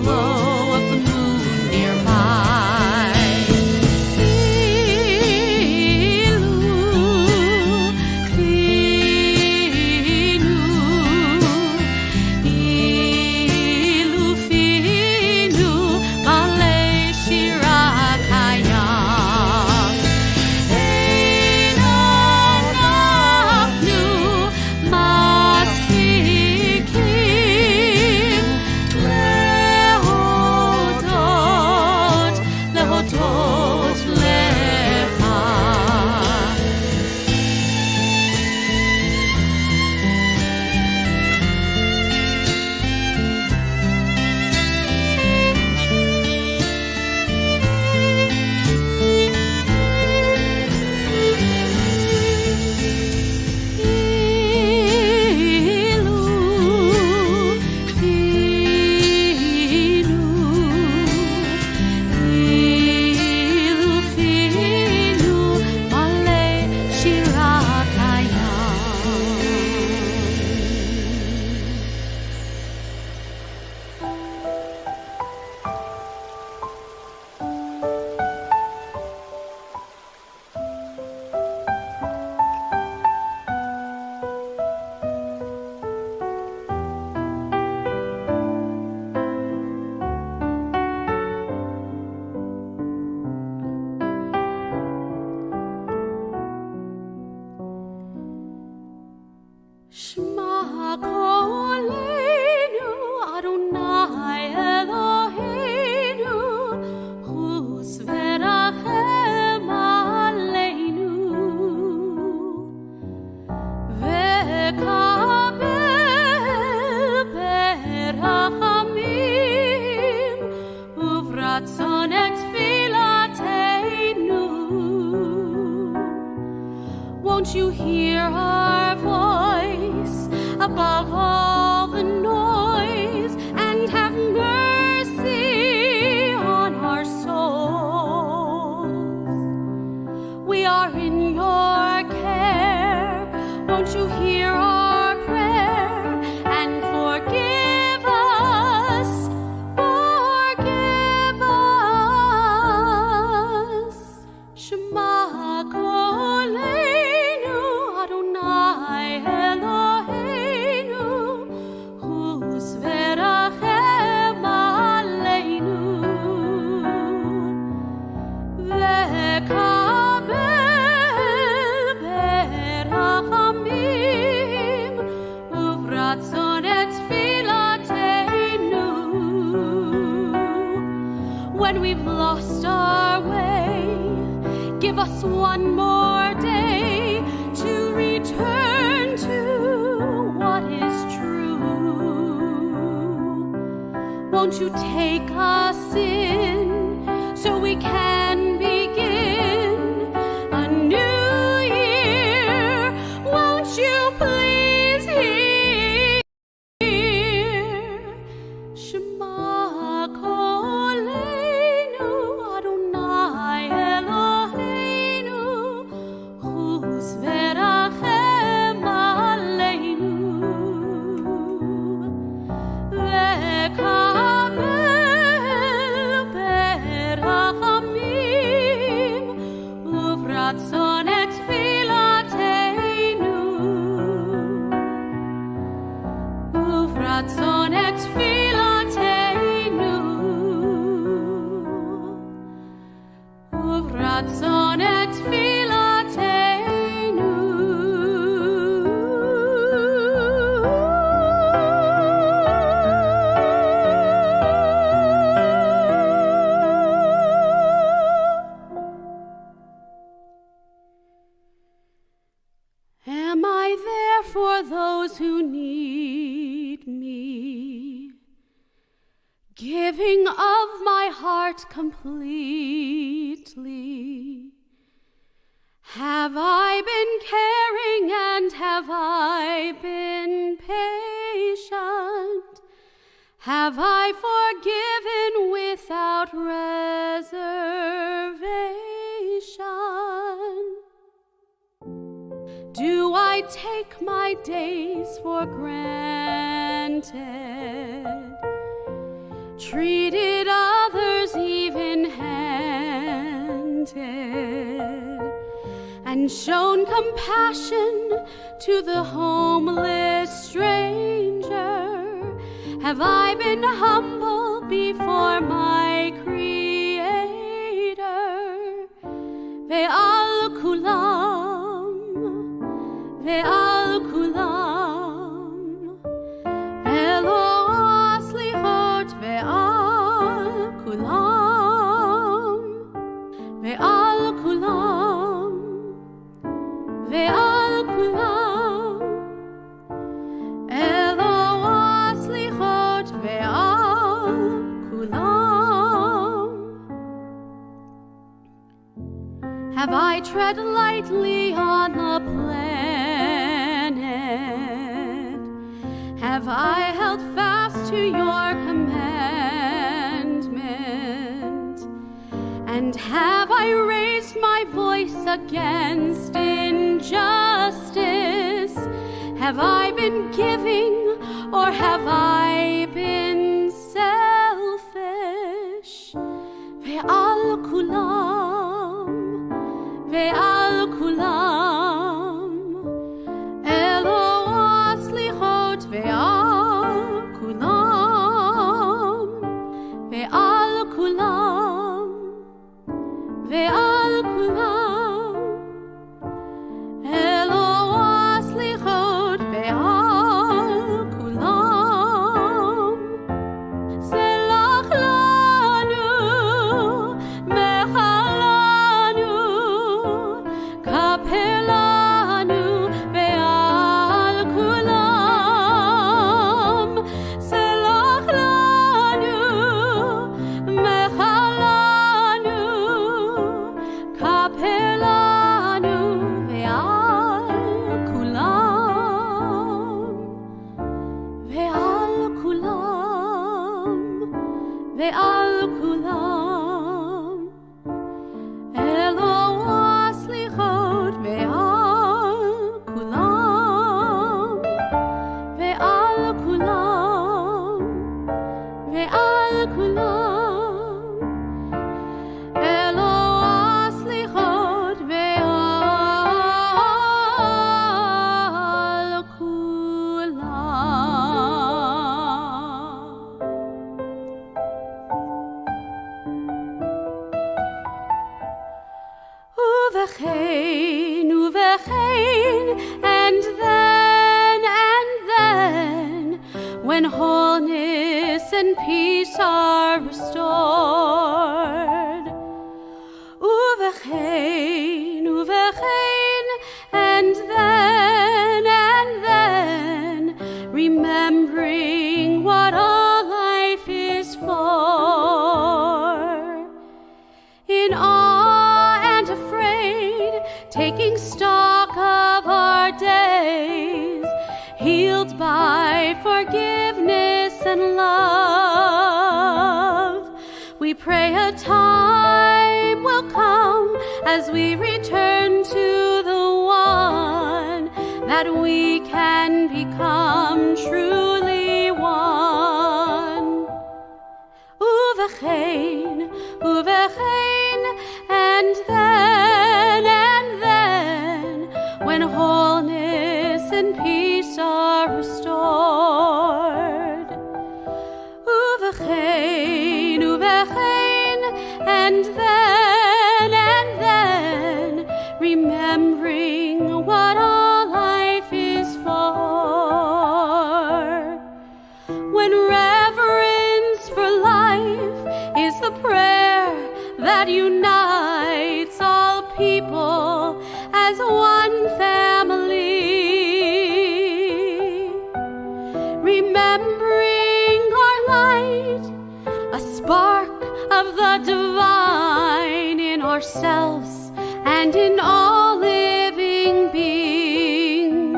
glow of the moon nearby. Ilu finu male shirakaya. Eina nafnu mastikim lehodot lecha. Shema Koleinu Adonai Eloheinu Hu Zverachem Aleinu Vekabel Berachamim Uvratzon et Tfilateinu. Won't you hear our voice above all the noise and have mercy on our souls? We are in your care. Won't you hear our prayer and forgive us? Forgive us. Shema Koleinu Adonai Eloheinu Hu Zverachem Aleinu Vekabel Berachamim Uvratzon et Tfilateinu. When we've lost our way, give us one more day to return to what is true. Won't you take us in so we can begin a new year? Won't you please hear? Shema Koleinu Adonai Eloheinu Hu Zverachem Aleinu Vekabel Berachamim Uvratzon et Tfilateinu. Uvratzon et Tfilateinu. Uvratzon et Tfilateinu. Am I there for those who need me, giving of my heart completely? Have I been caring and have I been patient? Have I forgiven without reservation? Do I take my days for granted, treated others even-handed, and shown compassion to the homeless stranger. Have I been humble before my Creator? Ve'al kulam, ve'al kulam, Elo aslichot ve'al kulam, ve'al kulam, ve'al kulam, Elo aslichot ve'al kulam. Have I tread lightly on the planet? Have I held fast to your commandment? And have I raised my voice against injustice? Have I been giving, or have I been selfish? Ve'al kulam, ve'al kulam, Elo aslichot ve'al kulam, ve'al kulam, ve'al kulam, Elo aslichot ve'al kulam. Selach lanu, mechalanu, kapelanu ve'al kulam. Selach lanu, mechalanu, kapelanu ve'al kulam. Ve'al kulam, ve'al kulam, Elo aslichot ve'al kulam, ve'al kulam, ve'al kulam, Elo aslichot ve'al kulam. Uvechein, uvechein, and then, when wholeness and peace are restored. Uvechein, uvechein, and then, remembering what all life is for. In awe and afraid, taking stock of our days, healed by forgiveness and love. We pray a time will come as we return to the one, that we can become truly one. Uvechein, uvechein, and then, when wholeness and peace are restored. Uvechein, uvechein, and then, remembering what all life is for. When reverence for life is the prayer that unites all people as one family, remembering our light, a spark of the divine in ourselves and in all living beings.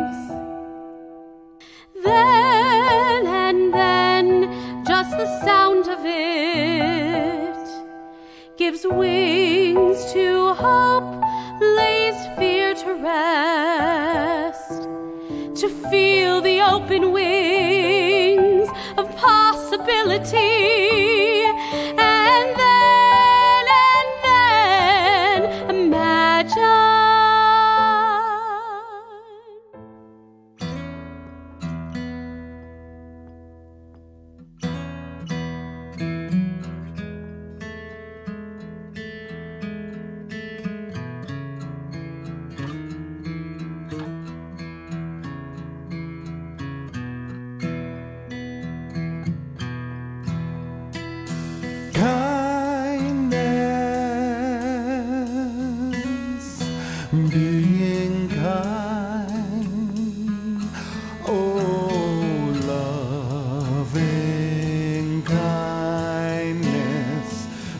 Then, just the sound of it gives wings to hope, lays fear to rest, to feel the open wings of possibility.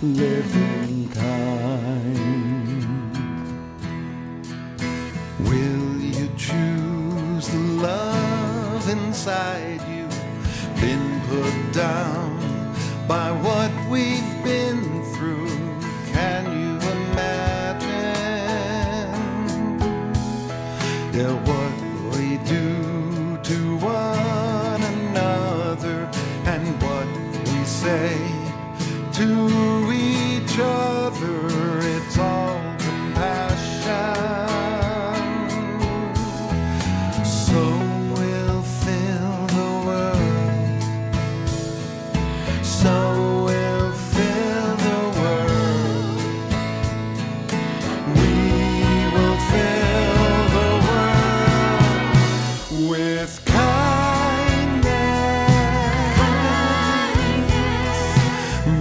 living kind. Will you choose the love inside you, been put down by what we've been through? Can you imagine? Yeah, what we do to one another and what we say to each other, it's all compassion. So we'll fill the world, so we'll fill the world, we will fill the world with kindness,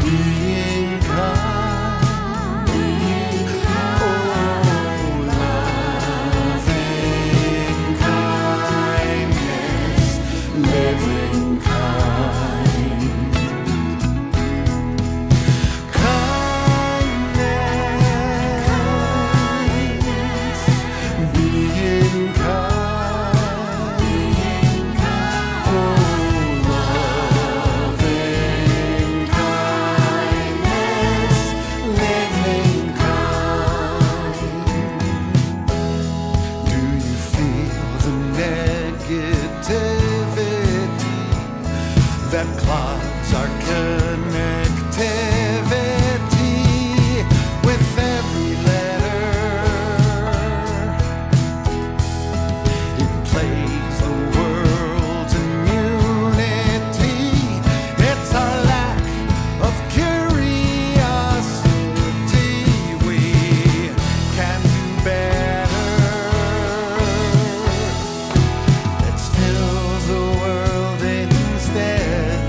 being kind, oh, loving kindness, living kind, kindness, being kind, oh, loving kindness, living kind. Do you feel the negativity that clouds our connectivity with every letter? It plays the world's immunity. It's our lack of curiosity. We can do better. Let's fill the world instead.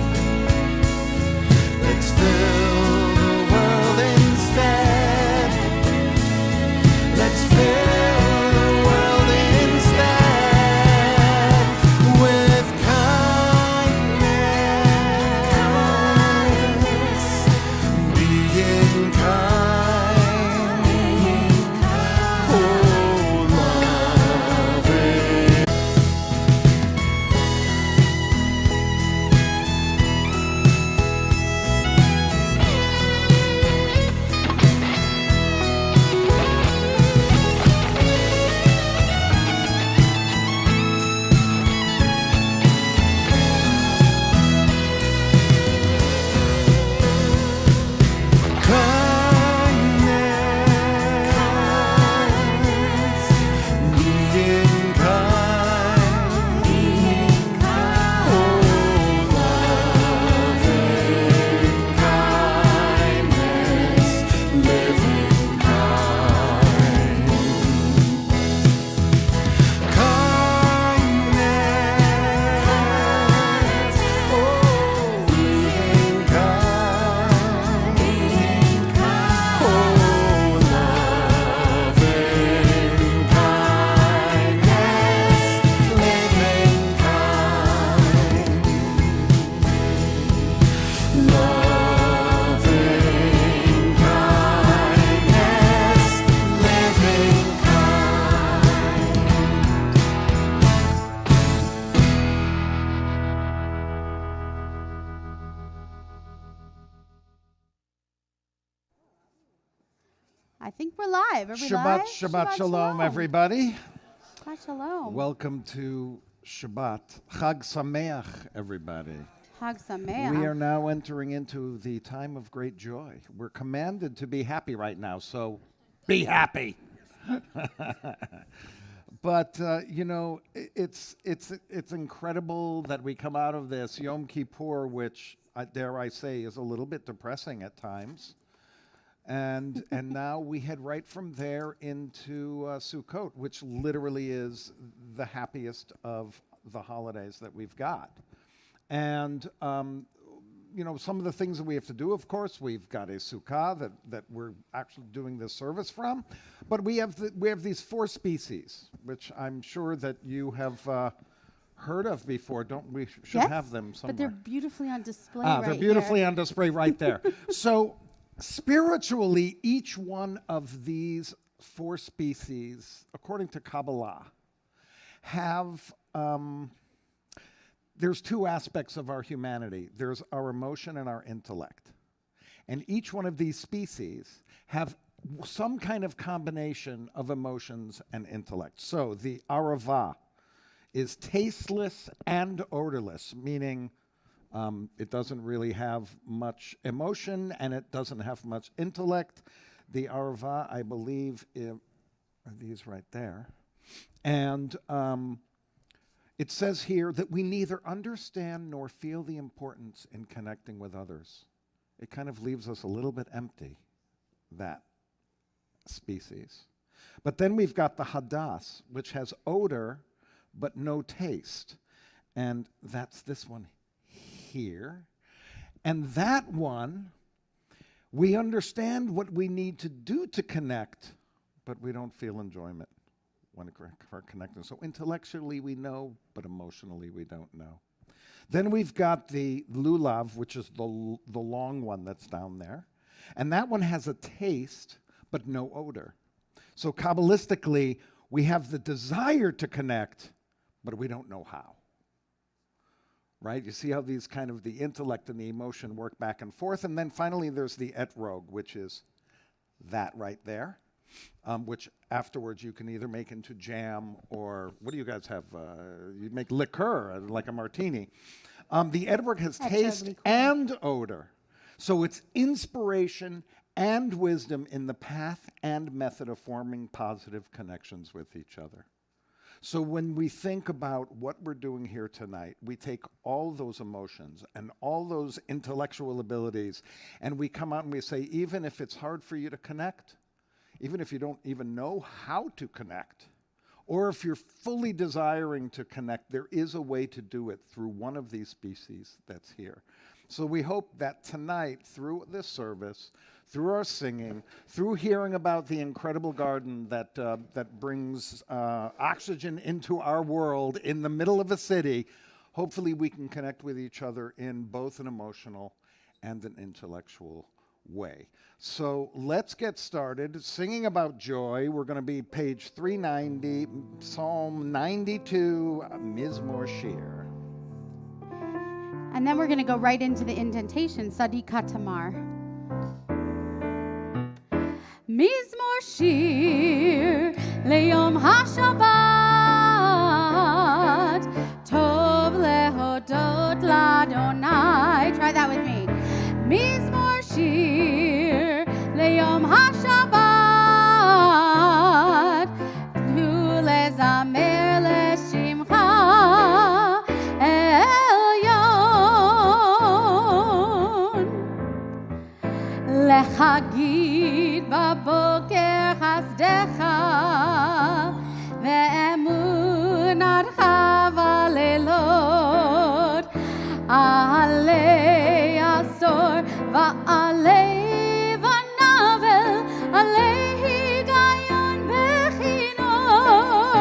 Let's fill the world instead. Let's fill the world instead with kindness, being kind, oh, loving. Kindness, being kind, oh, loving kindness, living kind, kindness, oh, being kind, oh, loving kindness, living kind, loving kindness, living I think we're live. Are we Shabbat, live? Shabbat Shalom, everybody. Shabbat Shalom. Welcome to Shabbat. Chag Sameach, everybody. Chag Sameach. We are now entering into the time of great joy. We're commanded to be happy right now, so be happy. But you know, it's incredible that we come out of this Yom Kippur, which dare I say is a little bit depressing at times, and now we head right from there into Sukkot, which literally is the happiest of the holidays that we've got. And you know, some of the things that we have to do, of course, we've got a sukkah that we're actually doing this service from, but we have these four species, which I'm sure that you have heard of before. Don't we? Should Yes, have them somewhere. but they're beautifully on display They're beautifully on display right there. So spiritually, each one of these 4 species, according to Kabbalah, have, there's 2 aspects of our humanity. There's our emotion and our intellect. And each one of these species have some kind of combination of emotions and intellect. So the arava is tasteless and odorless, meaning it doesn't really have much emotion and it doesn't have much intellect. The arava, I believe, are these right there. And it says here that we neither understand nor feel the importance in connecting with others. It kind of leaves us a little bit empty, that species. But then we've got the hadas, which has odor but no taste. And that's this one here. And that one, we understand what we need to do to connect, but we don't feel enjoyment when we're connecting. So intellectually we know, but emotionally we don't know. Then we've got the lulav, which is the long one that's down there. And that one has a taste, but no odor. So Kabbalistically, we have the desire to connect, but we don't know how. Right? You see how these kind of the intellect and the emotion work back and forth. And then finally, there's the etrog, which is that right there, which afterwards you can either make into jam or, what do you guys have? You make liqueur, like a martini. The etrog has taste and odor. So it's inspiration and wisdom in the path and method of forming positive connections with each other. So when we think about what we're doing here tonight, we take all those emotions and all those intellectual abilities, and we come out and we say, even if it's hard for you to connect, even if you don't even know how to connect, or if you're fully desiring to connect, there is a way to do it through one of these species that's here. So we hope that tonight, through this service, through our singing, through hearing about the incredible garden that brings oxygen into our world in the middle of a city, hopefully we can connect with each other in both an emotional and an intellectual way. So let's get started singing about joy. We're going to be page 390, Psalm 92, Mizmor Shir. And then we're going to go right into the indentation, Sadiqa Tamar. Mizmor Shir Leyom HaShabbat Tov Lehodot Ladonai. Try that with me. Mizmor Shir Leyom HaShabbat Tu lezamer leshimcha Elyon Lechagid בבוקר חסדך ואמונתך בלילות עלי עשור ועלי ונבל עלי היגיון בכינור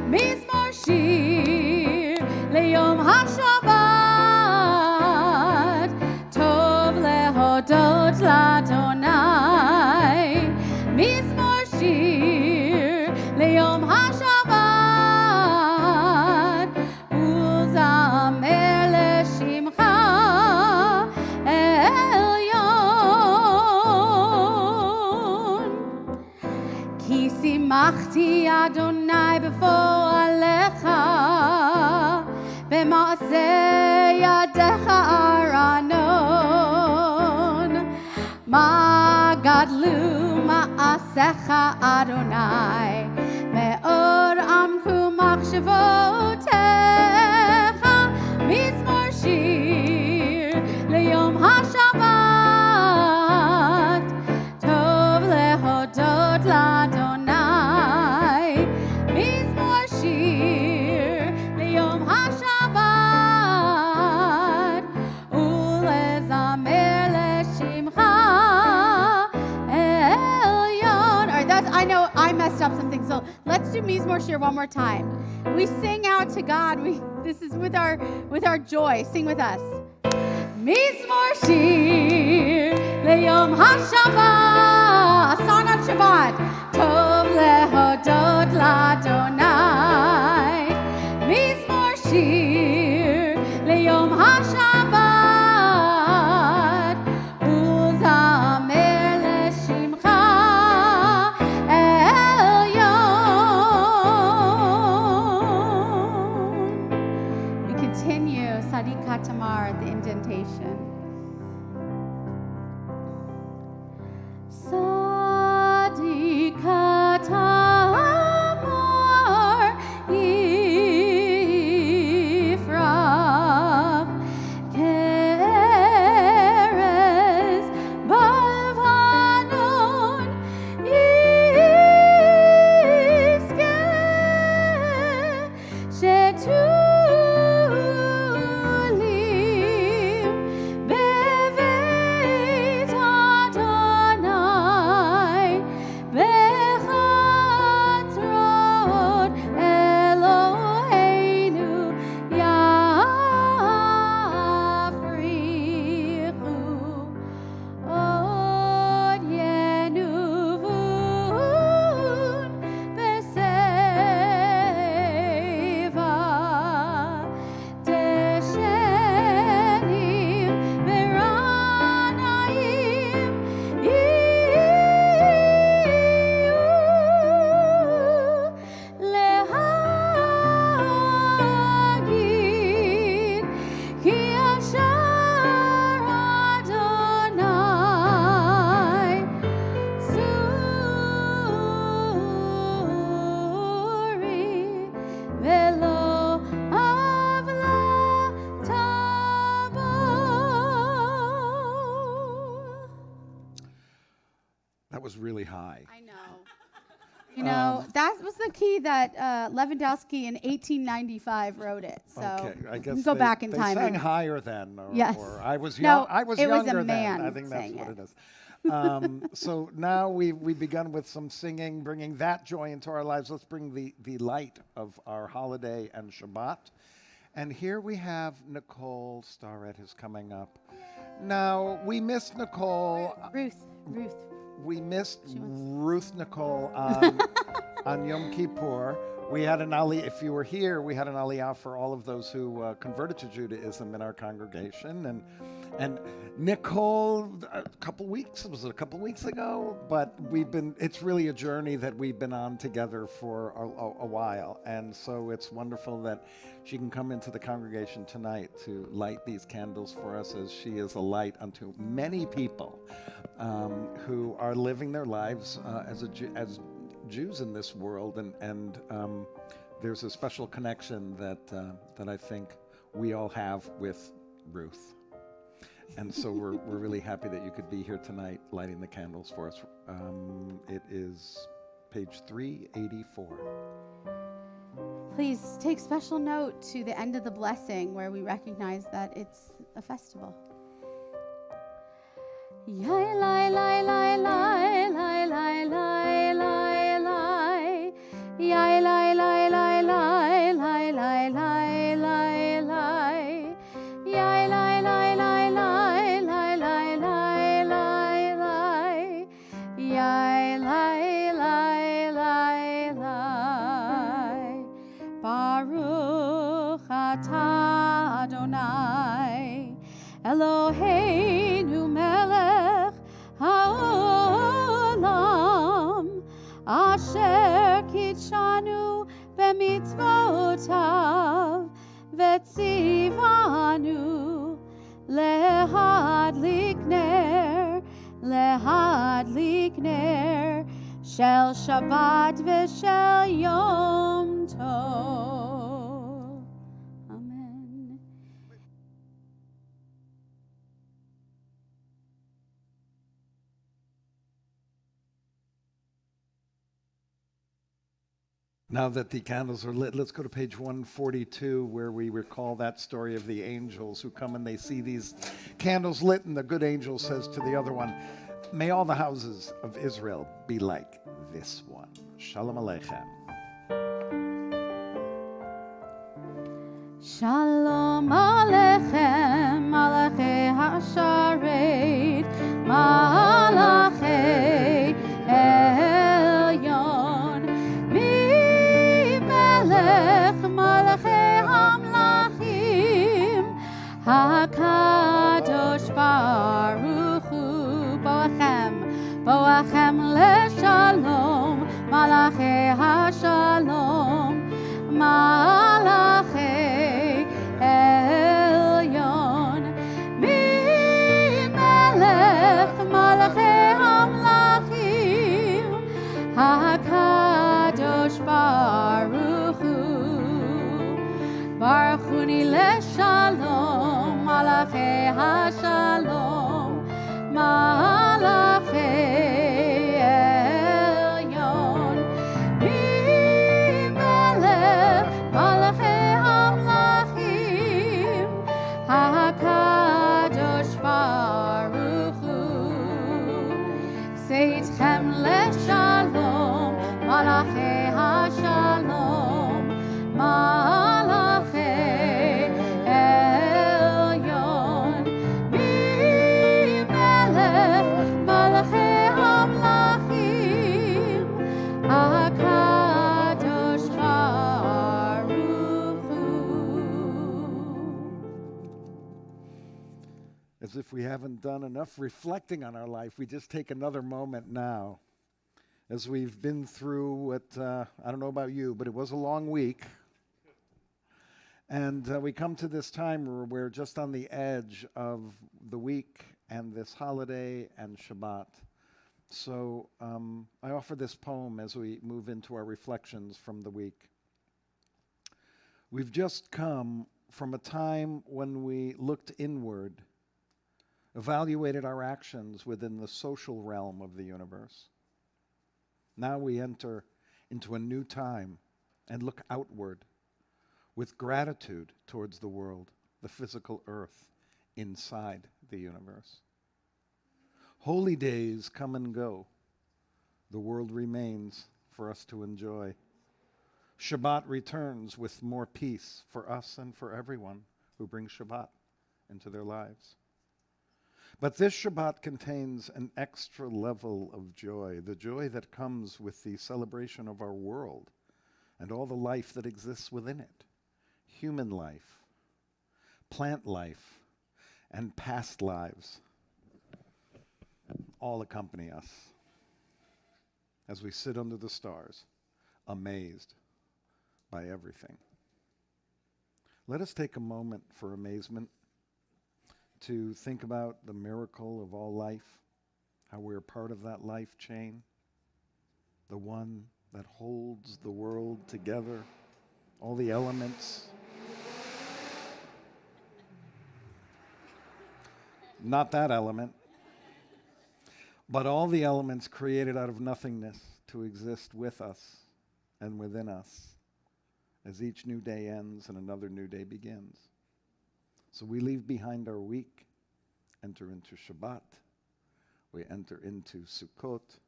מזמור שיר ליום השבת טוב להודות לאדוני מזמור שיר ליום השבת ולזמר לשמך עליון כי שימחתי אדוני בפועלך במעשה ידיך ארנון מה גדלו מעשיך אדוני מאוד עמקו מחשבותיך מזמור שיר ליום השבת טוב להודות לאדוני מזמור שיר ליום השבת ולזמר לשמך I know I messed up something, so let's do Mizmor Shir one more time. We sing out to God. This is with our joy. Sing with us. Mizmor Shir ליום השבת, song on Shabbat. טוב להודות לאדוני, מזמור שיר ליום השבת, וזמר לשמך עליון. We continue Sadiqa Tamar, the indentation. Sadiqa Tamar Yifrach Keres Balvanon Yizke Shetulim Beveit Adonai Bechatrot Eloheinu Yafrichu Od Yenuvun Beseva Deshenim Meranayim Lehagid Ki Asher Adonai Suri Velo Avla Tabo. That was really high. I know. You know, that was the key that Lewandowski in 1895 wrote it. So Okay, I you guess can go back in they time. sang and- higher then, or, Yes. or I was No, young. I was it was a younger man then. I think that's saying what it. it is. So now we've begun with some singing, bringing that joy into our lives. Let's bring the light of our holiday and Shabbat. And here we have Nicole Starrett is coming up. Now we missed Nicole. Ruth. We missed She wants- Ruth Nicole on Yom Kippur. We had an aliyah, if you were here, we had an aliyah for all of those who converted to Judaism in our congregation. And Nicole, was it a couple weeks ago? But it's really a journey that we've been on together for a while. And so it's wonderful that she can come into the congregation tonight to light these candles for us, as she is a light unto many people who are living their lives as Jews in this world, and there's a special connection that I think we all have with Ruth, and so we're really happy that you could be here tonight, lighting the candles for us. It is page 384. Please take special note to the end of the blessing where we recognize that it's a festival. Yai lai lai lai lai lai lai lai lai lai. Yai lai lai lai lai lai lai lai lai lai. Yai lai lai lai lai lai lai lai lai lai. Yai lai lai lai lai. Baruch atah Adonai Eloheinu melech haolam asher kitshanu b'mitzvotav v'tzivanu lehadlik ner shel Shabbat v'shel Yom Tov. Amen. Now that the candles are lit, let's go to page 142, where we recall that story of the angels who come and they see these candles lit, and the good angel says to the other one, "May all the houses of Israel be like this one." Shalom Aleichem. Shalom Aleichem, Malachei HaSharet, מלאכי עליון, ממלך מלכי המלכים, הקדוש ברוך הוא, בואכם לשלום, מלאכי השלום, מלאכי עליון, ממלך מלכי המלכים, הקדוש ברוך הוא, ברכוני לשלום, מלאכי השלום, מלאכי עליון, ממלך מלכי המלכים, הקדוש ברוך הוא, שאיתכם לשלום, מלאכי השלום, מלאכי עליון, ממלך מלכי המלכים, הקדוש ברוך הוא. As if we haven't done enough reflecting on our life, we just take another moment now. As we've been through what, I don't know about you, but it was a long week. And we come to this time where we're just on the edge of the week and this holiday and Shabbat. So I offer this poem as we move into our reflections from the week. We've just come from a time when we looked inward, evaluated our actions within the social realm of the universe. Now we enter into a new time and look outward with gratitude towards the world, the physical earth inside the universe. Holy days come and go. The world remains for us to enjoy. Shabbat returns with more peace for us and for everyone who brings Shabbat into their lives. But this Shabbat contains an extra level of joy, the joy that comes with the celebration of our world and all the life that exists within it. Human life, plant life, and past lives all accompany us as we sit under the stars, amazed by everything. Let us take a moment for amazement to think about the miracle of all life, how we're part of that life chain, the one that holds the world together, all the elements. Not that element, but all the elements created out of nothingness to exist with us and within us as each new day ends and another new day begins. So we leave behind our week, enter into Shabbat, we enter into Sukkot,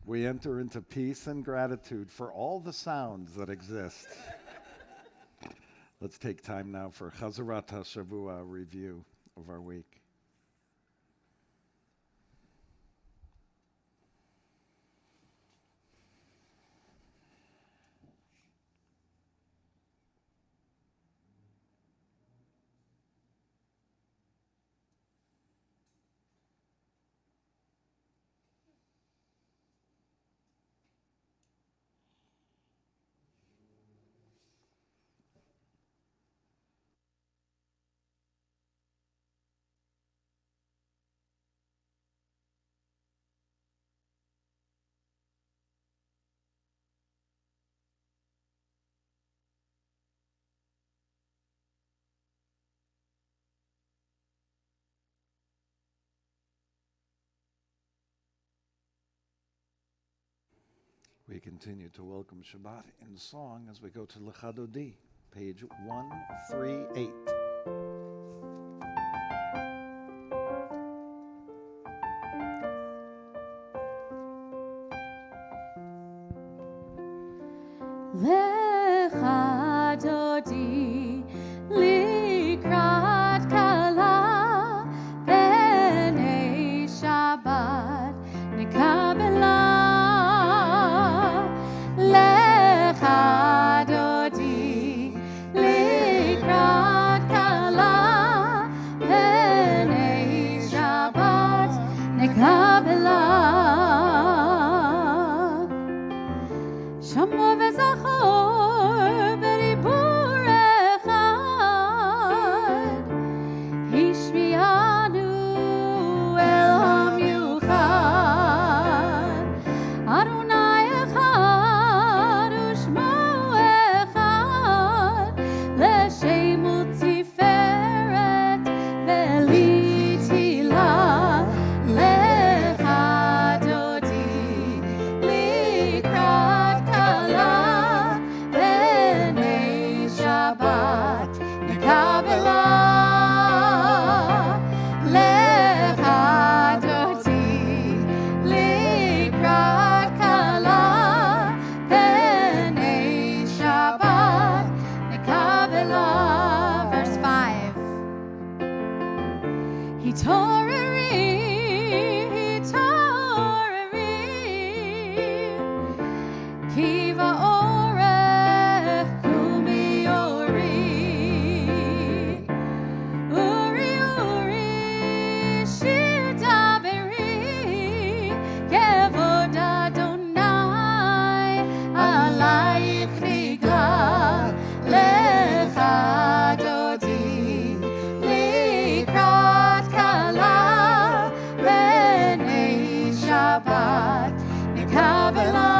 we enter into peace and gratitude for all the sounds that exist. Let's take time now for Chazarat HaShavua review of our week. We continue to welcome Shabbat in song as we go to L'Chadodi, page 138. L'Chadodi, likrat Kiva orech kumi ori. Uri uri shir daberi. Kevod Adonai alayich nigla. Lecha dodi likrat kala. B'nei Shabbat nikabela.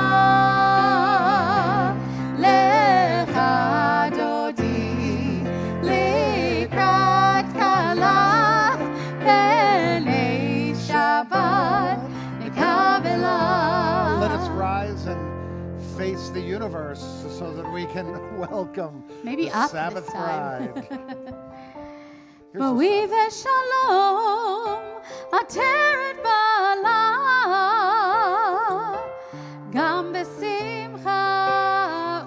Face the universe so that we can welcome maybe the up Sabbath this time. bride. Ba'ive shalom ateret bala gam besimcha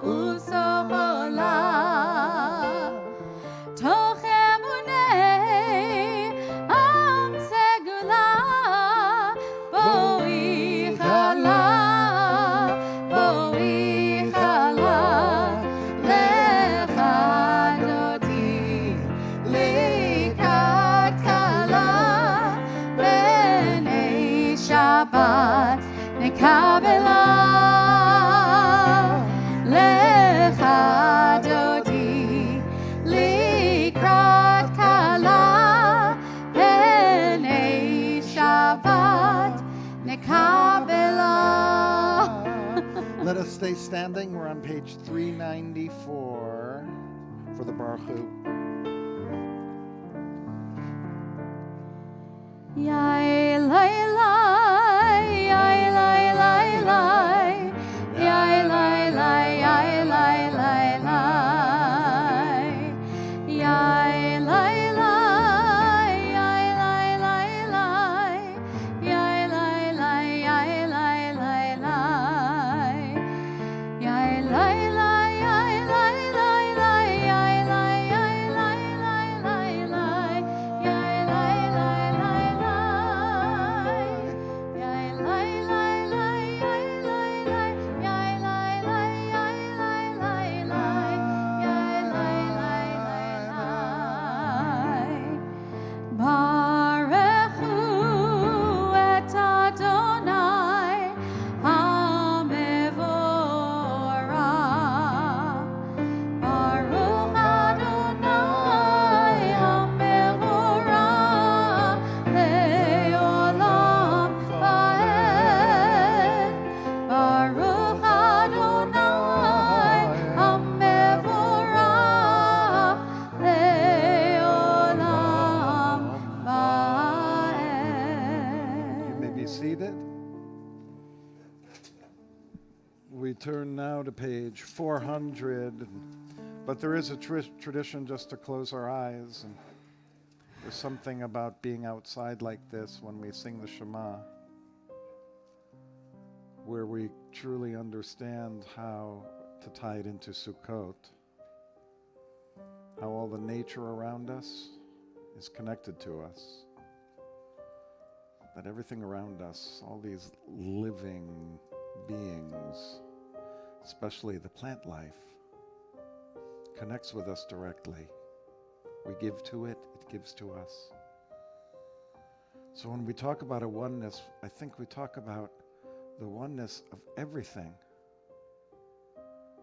usohola toch emunei am segula boi chala. Shabbat nekabela lecha dodi likrat kala b'nei Shabbat nekabela. Let us stay standing. We're on page 394 for the Baruch Hu. Yai lai lai, yai lai lai lai, yai lai lai, yai lai lai lai, yai lai lai, yai lai lai lai, yai lai lai, yai lai lai lai, yai lai lai, yai lai lai lai, yai lai yai lai lai lai lai, yai lai lai lai. We turn now to page 400, but there is a tradition just to close our eyes, and there's something about being outside like this when we sing the Shema, where we truly understand how to tie it into Sukkot, how all the nature around us is connected to us, that everything around us, all these living beings, especially the plant life, connects with us directly. We give to it, it gives to us. So when we talk about a oneness, I think we talk about the oneness of everything,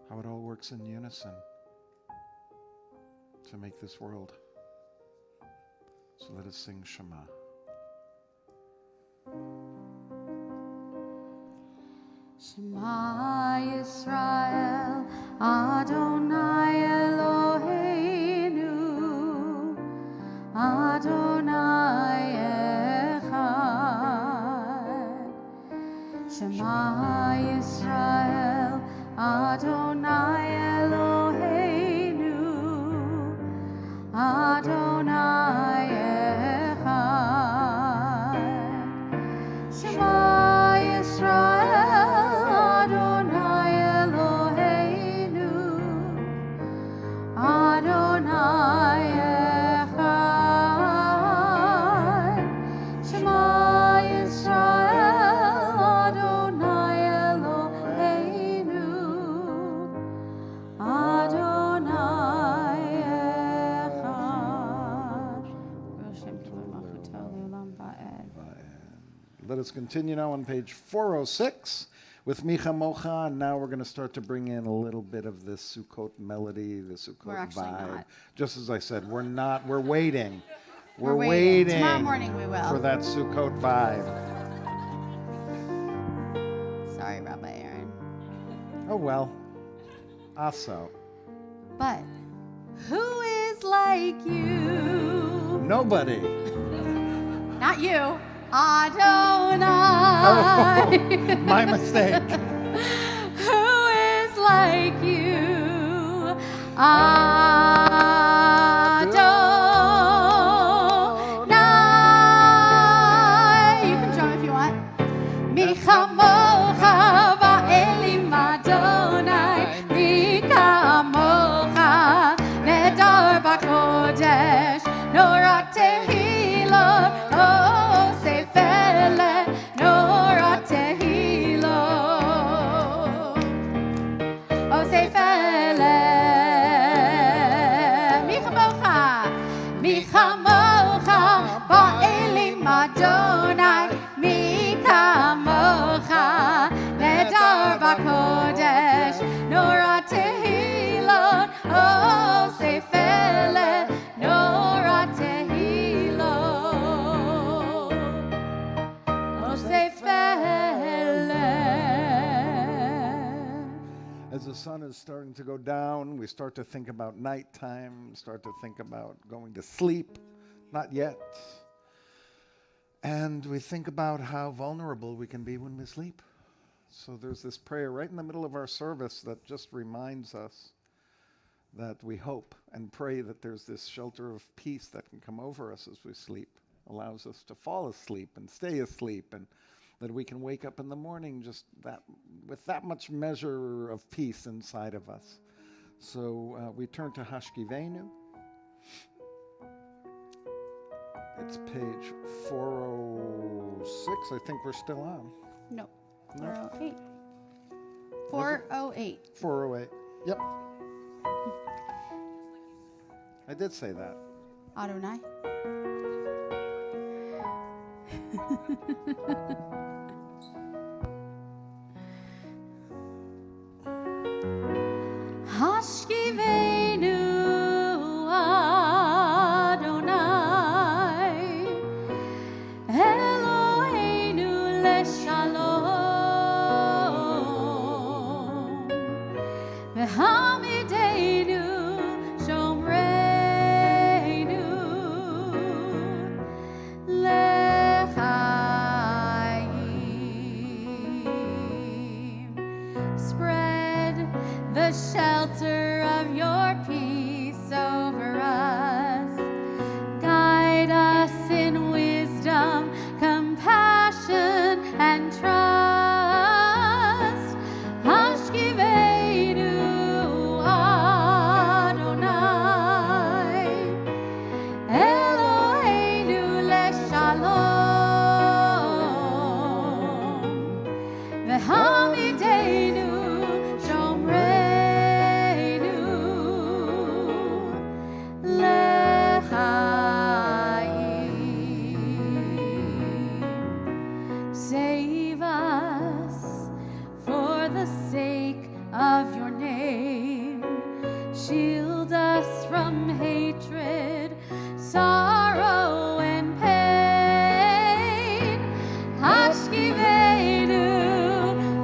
how it all works in unison to make this world. So let us sing Shema. Shema Yisrael, Adonai Eloheinu, Adonai Echad. Shema Yisrael, Adonai Eloheinu, Adonai Echad. Shema Yisrael, Adonai Echad. Let us continue now on page 406 with Micha Mocha, and now we're going to start to bring in a little bit of this Sukkot melody, the Sukkot We're actually vibe. not. Just as I said, we're waiting. We're waiting. Tomorrow morning we will. For that Sukkot vibe. Sorry, Rabbi Aaron. Oh well. Also. But who is like you? Nobody. Not you. Adonai. Oh, my mistake. Who is like you? Adonai. You can drum if you want. Michamocha ba'elim Adonai. Michamocha nedar b'kodesh. Norat tehilot. Oh, sefele. Norat tehilot. Oh, sefele. Michamocha ba'elim Adonai. Michamocha nedar b'kodesh. Norat tehilot. Oh, sefele. Norat tehilot. Oh, sefele. As the sun is starting to go down, we start to think about nighttime, start to think about going to sleep. Not yet. And we think about how vulnerable we can be when we sleep. So there's this prayer right in the middle of our service that just reminds us that we hope and pray that there's this shelter of peace that can come over us as we sleep, allows us to fall asleep and stay asleep, and that we can wake up in the morning just that with that much measure of peace inside of us. So we turn to Hashkivenu. It's page 406. I think we're still on. No. 408. 408. 408. Yep. I did say that. Adonai. Hashkivenu Adonai Eloheinu leshalom V'hamidenu shomreinu lechaim. Spread the shelter of your peace over us. Guide us in wisdom, compassion, and trust. Hashkivenu Adonai Eloheinu leshalom V'hamidenu shomreinu lechaim. Save us for the sake of your name. Shield us from hatred, sorrow, and pain. Hashkivenu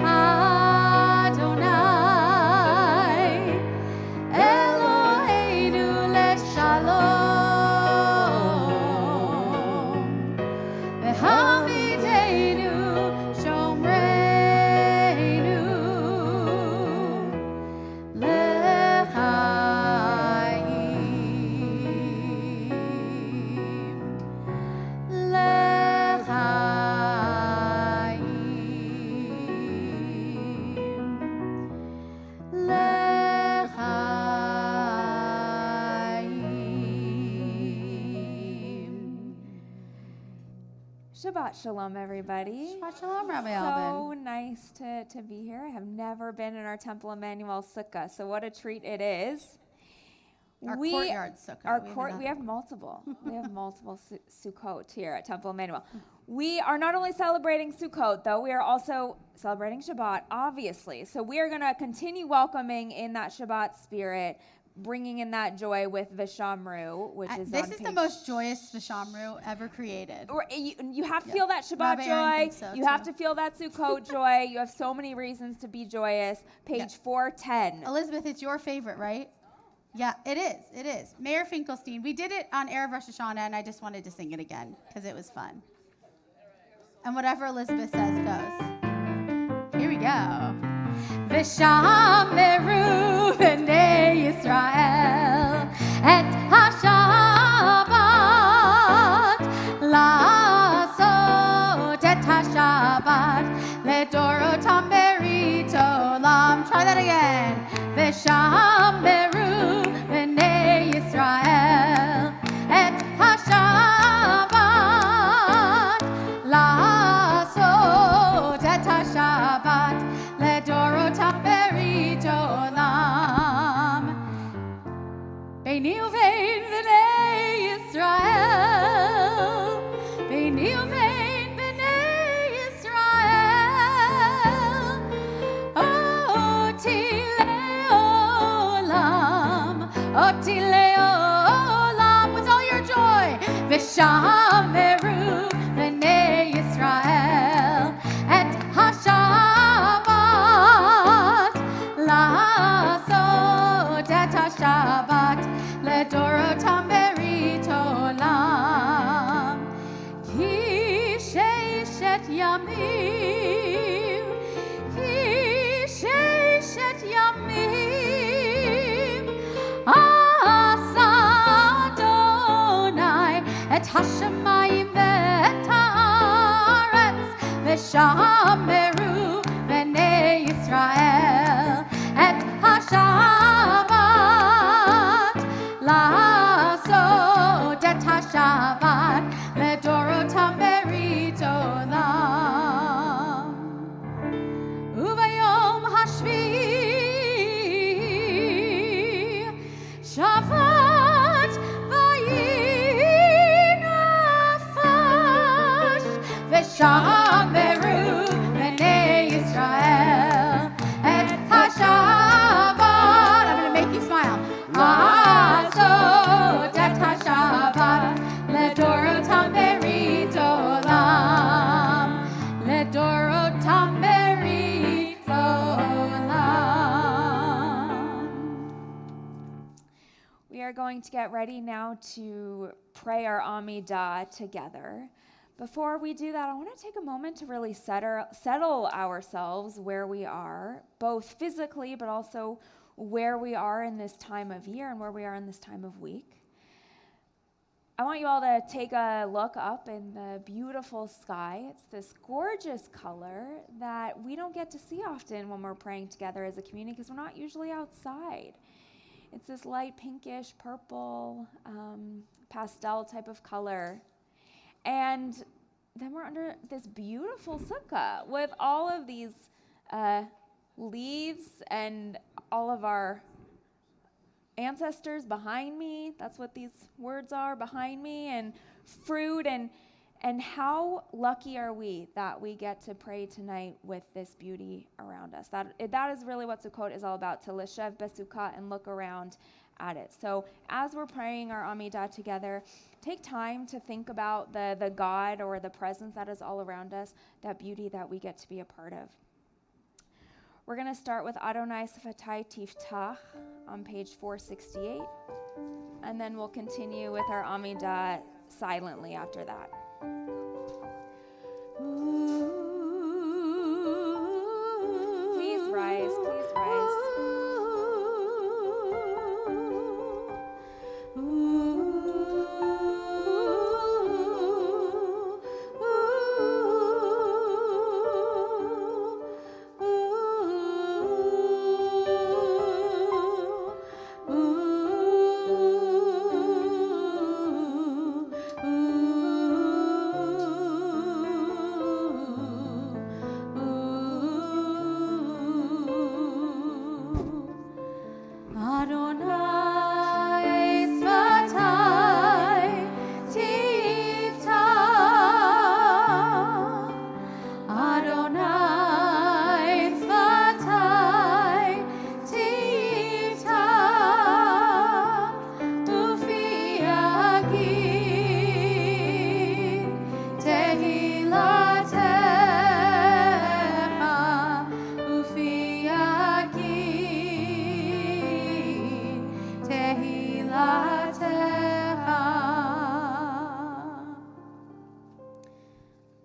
Adonai Eloheinu leshalom V'hamidenu shomreinu Shabbat Shalom, everybody. Shabbat Shalom, Rabbi So Alvin. nice to be here. I have never been in our Temple Emmanuel Sukkah, so what a treat it is. Our courtyard sukkah. We have multiple. We have multiple Sukkot here at Temple Emmanuel. We are not only celebrating Sukkot, though, we are also celebrating Shabbat, obviously. So we are going to continue welcoming in that Shabbat spirit, bringing in that joy with Vishamru, which is this is the most joyous Vishamru ever created. You have to feel that Shabbat joy. You have to feel that Sukkot joy. You have so many reasons to be joyous. Page 410. Elizabeth, it's your favorite, right? Yeah, it is. It is. Mayor Finkelstein. We did it on Erev Rosh Hashanah, and I just wanted to sing it again because it was fun. And whatever Elizabeth says goes. Here we go. V'shameru b'nei Yisrael et ha-Shabbat la'asot et ha-Shabbat le'dorotam berit olam. Try that again. V'shameru b'nei Yisrael et ha-Shabbat la'asot et ha-Shabbat le'dorotam berit olam. Beini uvein b'nei Yisrael, beini uvein b'nei Yisrael, oti le'olam, oti le'olam, with all your joy. V'shameru b'nei Yisrael et ha-Shabbat la'asot et ha-Shabbat le'dorotam berit olam. Ki sheishet yamim, ki sheishet yamim, asa Adonai et hashamayim ve'et haaretz v'shameru b'nei Yisrael et ha-Shabbat la'asot et ha-Shabbat le'dorotam berit olam. Uvayom hashvi'i Shabbat vayinafash v'shameru b'nei Yisrael et ha-Shabbat. I'm going to make you smile. La'asot et ha-Shabbat le'dorotam berit olam, le'dorotam berit olam. We are going to get ready now to pray our Amidah together. Before we do that, I want to take a moment to really settle ourselves where we are, both physically, but also where we are in this time of year and where we are in this time of week. I want you all to take a look up in the beautiful sky. It's this gorgeous color that we don't get to see often when we're praying together as a community because we're not usually outside. It's this light pinkish, purple, pastel type of color. And then we're under this beautiful sukkah with all of these leaves and all of our ancestors behind me. That's what these words are, behind me, and fruit. And how lucky are we that we get to pray tonight with this beauty around us. That is really what Sukkot is all about, to lishev besukkah and look around at it. So as we're praying our Amidah together, take time to think about the God or the presence that is all around us, that beauty that we get to be a part of. We're going to start with Adonai Sefatai Tiftach on page 468, and then we'll continue with our Amidah silently after that. Please rise, please rise. Ooh.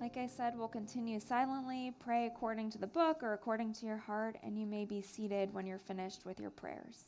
Like I said, we'll continue silently, pray according to the book or according to your heart, and you may be seated when you're finished with your prayers.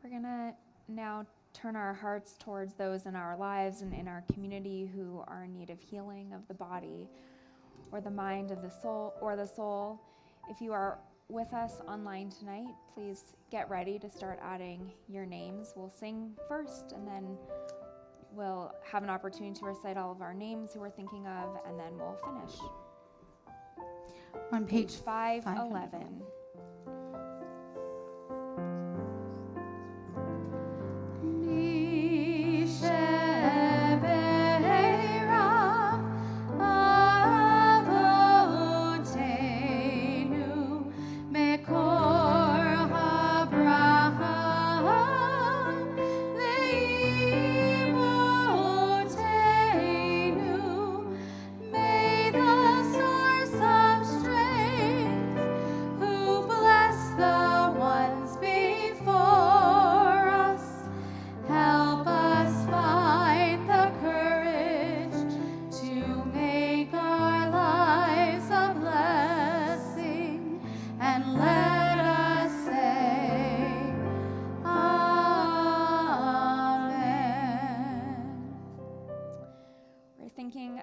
We're going to now turn our hearts towards those in our lives and in our community who are in need of healing of the body or the mind of the soul. If you are with us online tonight, please get ready to start adding your names. We'll sing first, and then we'll have an opportunity to recite all of our names who we're thinking of, and then we'll finish. On Page 511.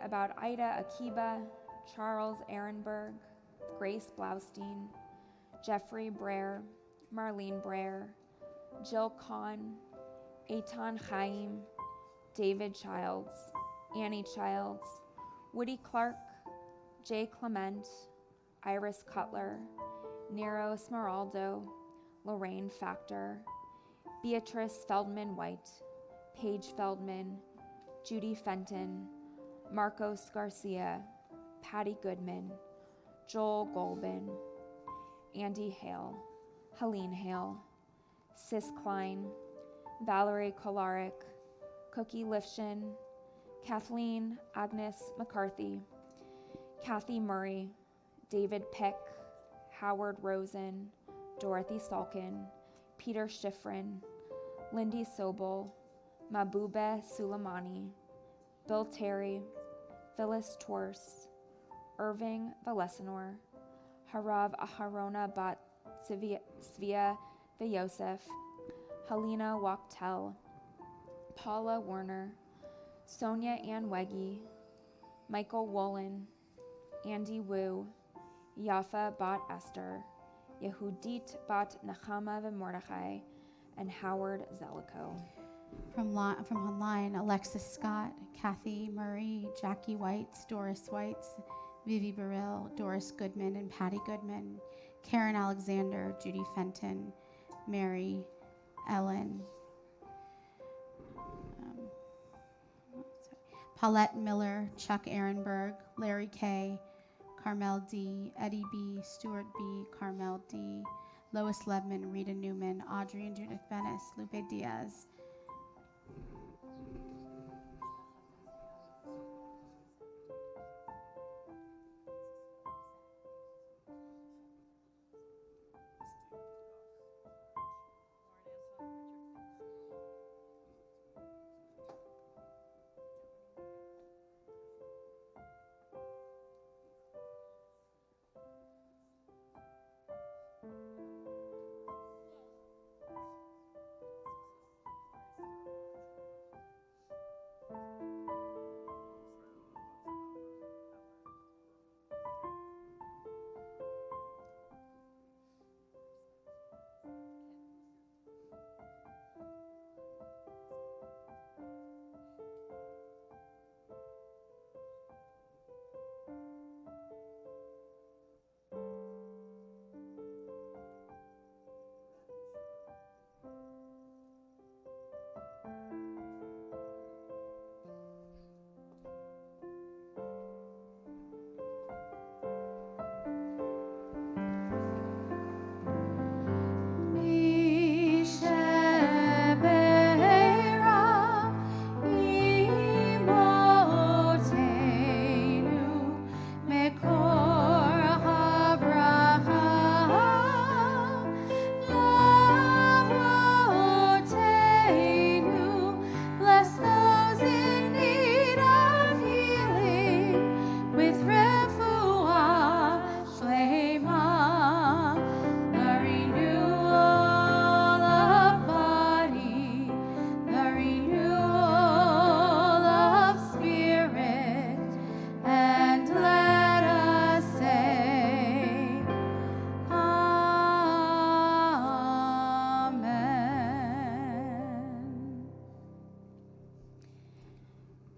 About Ida Akiba, Charles Ehrenberg, Grace Blaustein, Jeffrey Brer, Marlene Brer, Jill Kahn, Eitan Chaim, David Childs, Annie Childs, Woody Clark, Jay Clement, Iris Cutler, Nero Smeraldo, Lorraine Factor, Beatrice Feldman White, Paige Feldman, Judy Fenton, Marcos Garcia, Patty Goodman, Joel Golbin, Andy Hale, Helene Hale, Sis Klein, Valerie Kolarik, Cookie Lifshin, Kathleen Agnes McCarthy, Kathy Murray, David Pick, Howard Rosen, Dorothy Salkin, Peter Schifrin, Lindy Sobel, Mabube Suleimani, Bill Terry, Phyllis Torse, Irving Valesinor, Harav Aharona Bat Svia Vayosef, Helena Wachtel, Paula Werner, Sonia Ann Weggy, Michael Wolin, Andy Wu, Yafa Bat Esther, Yehudit Bat Nechama V'Mordechai, and Howard Zellico. From online, Alexis Scott, Kathy Murray, Jackie Whites, Doris Whites, Vivi Burrill, Doris Goodman and Patty Goodman, Karen Alexander, Judy Fenton, Mary, Ellen, Paulette Miller, Chuck Ehrenberg, Larry K., Carmel D., Eddie B., Stuart B., Carmel D., Lois Lebman, Rita Newman, Audrey and Judith Bennis, Lupe Diaz.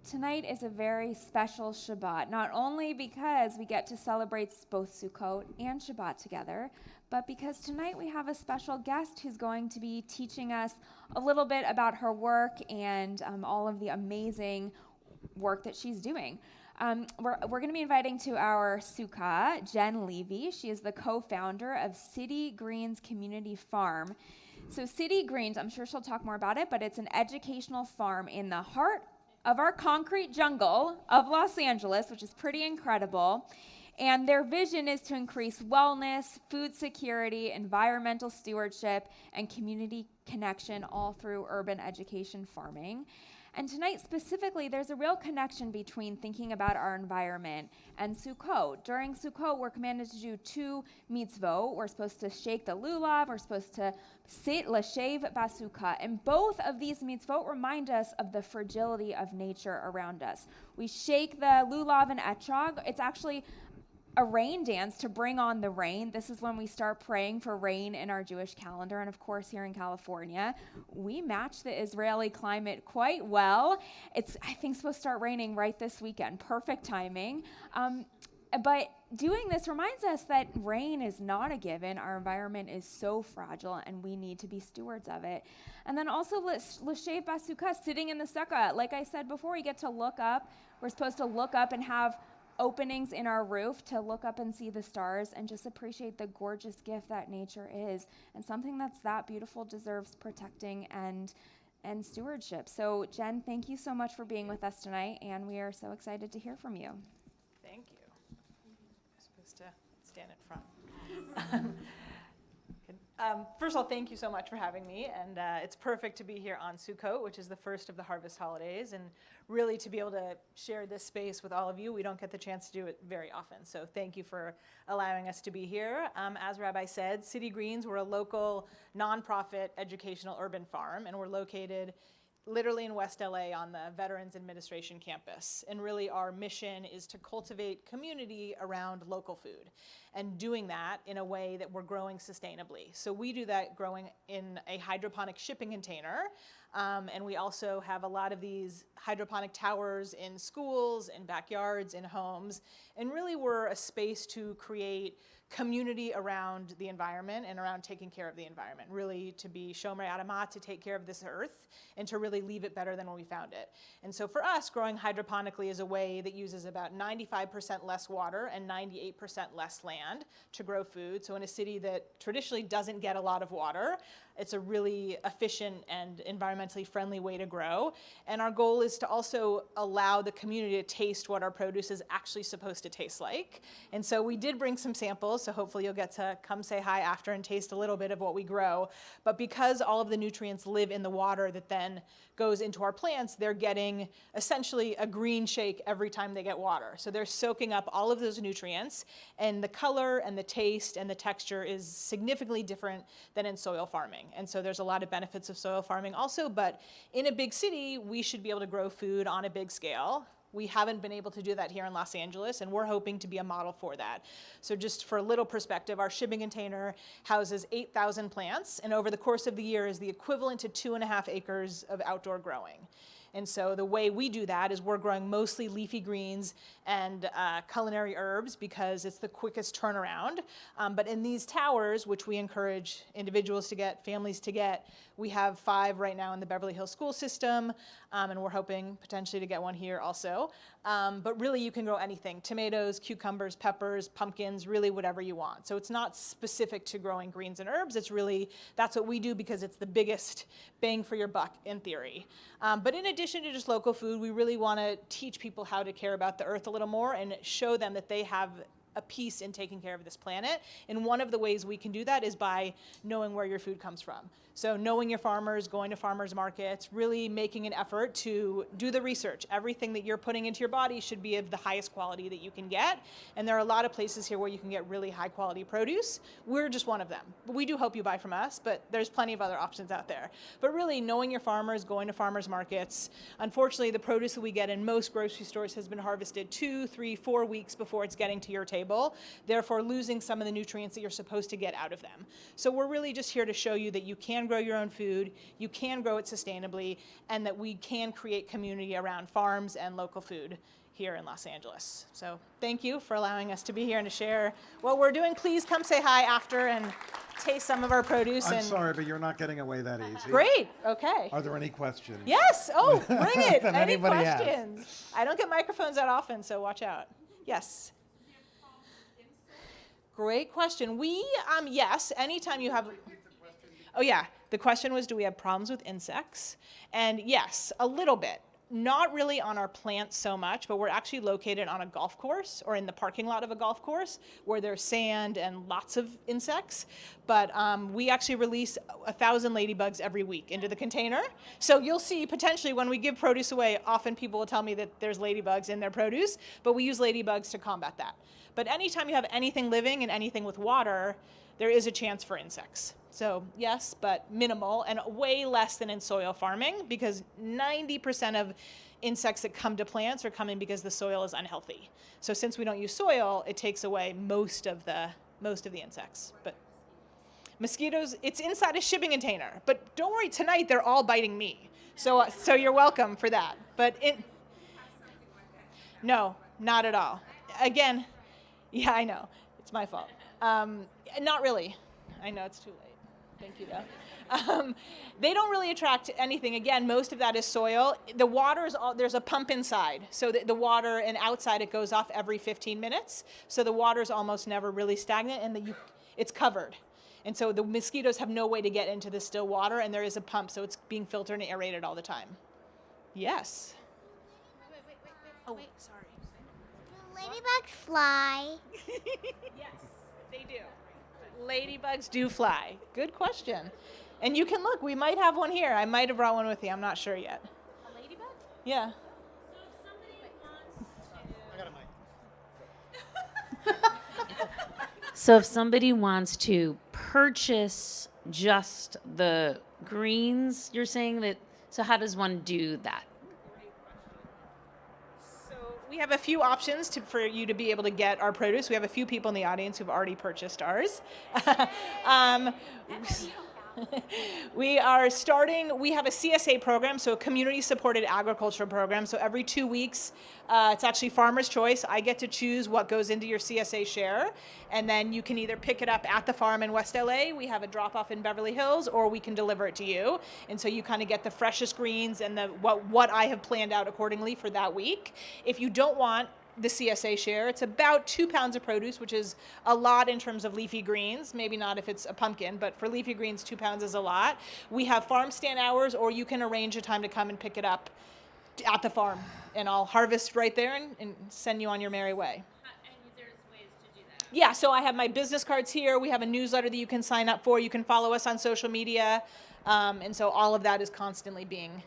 Tonight is a very special Shabbat, not only because we get to celebrate both Sukkot and Shabbat together, but because tonight we have a special guest who's going to be teaching us a little bit about her work and all of the amazing work that she's doing. We're going to be inviting to our Sukkah Jen Levy. She is the co-founder of City Greens Community Farm. So City Greens, I'm sure she'll talk more about it, but it's an educational farm in the heart of our concrete jungle of Los Angeles, which is pretty incredible. And their vision is to increase wellness, food security, environmental stewardship, and community connection all through urban education farming. And tonight specifically, there's a real connection between thinking about our environment and Sukkot. During Sukkot, we're commanded to do 2 mitzvot. We're supposed to shake the lulav. We're supposed to sit l'shev basukkah. And both of these mitzvot remind us of the fragility of nature around us. We shake the lulav and etrog. It's actually a rain dance to bring on the rain. This is when we start praying for rain in our Jewish calendar. And of course, here in California, we match the Israeli climate quite well. It's, I think, supposed to start raining right this weekend. Perfect timing. But doing this reminds us that rain is not a given. Our environment is so fragile, and we need to be stewards of it. And then also, l'shev basukkah, sitting in the sukkah. Like I said before, we get to look up. We're supposed to look up and have openings in our roof to look up and see the stars and just appreciate the gorgeous gift that nature is. And something that's that beautiful deserves protecting and stewardship. So Jen, thank you so much for being with us tonight, and we are so excited to hear from you. Thank you. I'm supposed to stand in front. First of all, thank you so much for having me, and it's perfect to be here on Sukkot, which is the first of the harvest holidays, and really to be able to share this space with all of you. We don't get the chance to do it very often, so thank you for allowing us to be here. As Rabbi said, City Greens, we're a local nonprofit educational urban farm, and we're located literally in West LA on the Veterans Administration campus. And really our mission is to cultivate community around local food and doing that in a way that we're growing sustainably. So we do that growing in a hydroponic shipping container. And we also have a lot of these hydroponic towers in schools, in backyards, in homes. And really we're a space to create community around the environment and around taking care of the environment, really to be Shomer Adamah, to take care of this earth and to really leave it better than when we found it. And so for us, growing hydroponically is a way that uses about 95% less water and 98% less land to grow food. So in a city that traditionally doesn't get a lot of water, it's a really efficient and environmentally friendly way to grow. And our goal is to also allow the community to taste what our produce is actually supposed to taste like. And so we did bring some samples, so hopefully you'll get to come say hi after and taste a little bit of what we grow. But because all of the nutrients live in the water that then goes into our plants, they're getting essentially a green shake every time they get water. So they're soaking up all of those nutrients, and the color and the taste and the texture is significantly different than in soil farming. And so there's a lot of benefits of soil farming also, but in a big city, we should be able to grow food on a big scale. We haven't been able to do that here in Los Angeles, and we're hoping to be a model for that. So just for a little perspective, our shipping container houses 8,000 plants, and over the course of the year is the equivalent to 2.5 acres of outdoor growing. And so the way we do that is we're growing mostly leafy greens and culinary herbs because it's the quickest turnaround. But in these towers, which we encourage individuals to get, families to get, we have 5 right now in the Beverly Hills school system, and we're hoping potentially to get one here also. But really you can grow anything: tomatoes, cucumbers, peppers, pumpkins, really whatever you want. So it's not specific to growing greens and herbs. It's really, that's what we do because it's the biggest bang for your buck in theory. But in addition to just local food, we really want to teach people how to care about the earth a little more and show them that they have a piece in taking care of this planet. And one of the ways we can do that is by knowing where your food comes from. So knowing your farmers, going to farmers markets, really making an effort to do the research. Everything that you're putting into your body should be of the highest quality that you can get. And there are a lot of places here where you can get really high quality produce. We're just one of them. But we do hope you buy from us, but there's plenty of other options out there. But really knowing your farmers, going to farmers markets. Unfortunately, the produce that we get in most grocery stores has been harvested 2, 3, 4 weeks before it's getting to your table, therefore losing some of the nutrients that you're supposed to get out of them. So we're really just here to show you that you can grow your own food, you can grow it sustainably, and that we can create community around farms and local food here in Los Angeles. So thank you for allowing us to be here and to share what we're doing. Please come say hi after and taste some of our produce. I'm sorry, but you're not getting away that easy. Great, okay. Are there any questions? Yes, oh, bring it. That Any anybody has? questions? I don't get microphones that often, so watch out. Yes. Great question. We, yes, anytime you have, oh yeah, the question was, do we have problems with insects? And yes, a little bit. Not really on our plants so much, but we're actually located on a golf course or in the parking lot of a golf course where there's sand and lots of insects. But we actually release 1,000 ladybugs every week into the container. So you'll see potentially when we give produce away, often people will tell me that there's ladybugs in their produce, but we use ladybugs to combat that. But anytime you have anything living and anything with water, there is a chance for insects. So yes, but minimal and way less than in soil farming because 90% of insects that come to plants are coming because the soil is unhealthy. So since we don't use soil, it takes away most of the insects. But mosquitoes, it's inside a shipping container. But don't worry, tonight they're all biting me. So you're welcome for that. But no, not at all. Again, yeah, I know. It's my fault. Not really. I know it's too late. Thank you, though. They don't really attract anything. Again, most of that is soil. The water is there's a pump inside. So the water, and outside it goes off every 15 minutes. So the water is almost never really stagnant, and it's covered. And so the mosquitoes have no way to get into the still water, and there is a pump, so it's being filtered and aerated all the time. Yes. Oh, sorry. Do ladybugs fly? Yes, they do. Ladybugs do fly. Good question. And you can look, we might have one here. I might have brought one with you. I'm not sure yet. A ladybug? Yeah. So if somebody wants to purchase just the greens, you're saying that So how does one do that? So we have a few options for you to be able to get our produce. We have a few people in the audience who've already purchased ours. um, we have a CSA program, so a community supported agriculture program. So every 2 weeks, it's actually farmer's choice. I get to choose what goes into your CSA share, and then you can either pick it up at the farm in West LA, we have a drop off in Beverly Hills, or we can deliver it to you. And so you kind of get the freshest greens and what I have planned out accordingly for that week. If you don't want the CSA share, it's about 2 pounds of produce, which is a lot in terms of leafy greens. Maybe not if it's a pumpkin, but for leafy greens, 2 pounds is a lot. We have farm stand hours, or you can arrange a time to come and pick it up at the farm, and I'll harvest right there and send you on your merry way. And there's ways to do that. Yeah, so I have my business cards here. We have a newsletter that you can sign up for. You can follow us on social media. And so all of that is constantly being.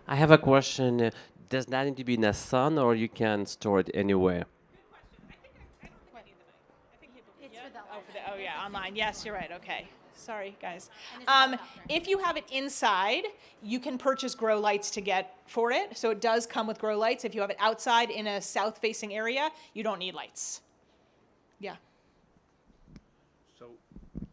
I have a question. Does that need to be in the sun, or you can store it anywhere? Oh yeah, online. Yes, you're right. Okay. Sorry, guys. If you have it inside, you can purchase grow lights to get for it. So it does come with grow lights. If you have it outside in a south-facing area, you don't need lights. Yeah. So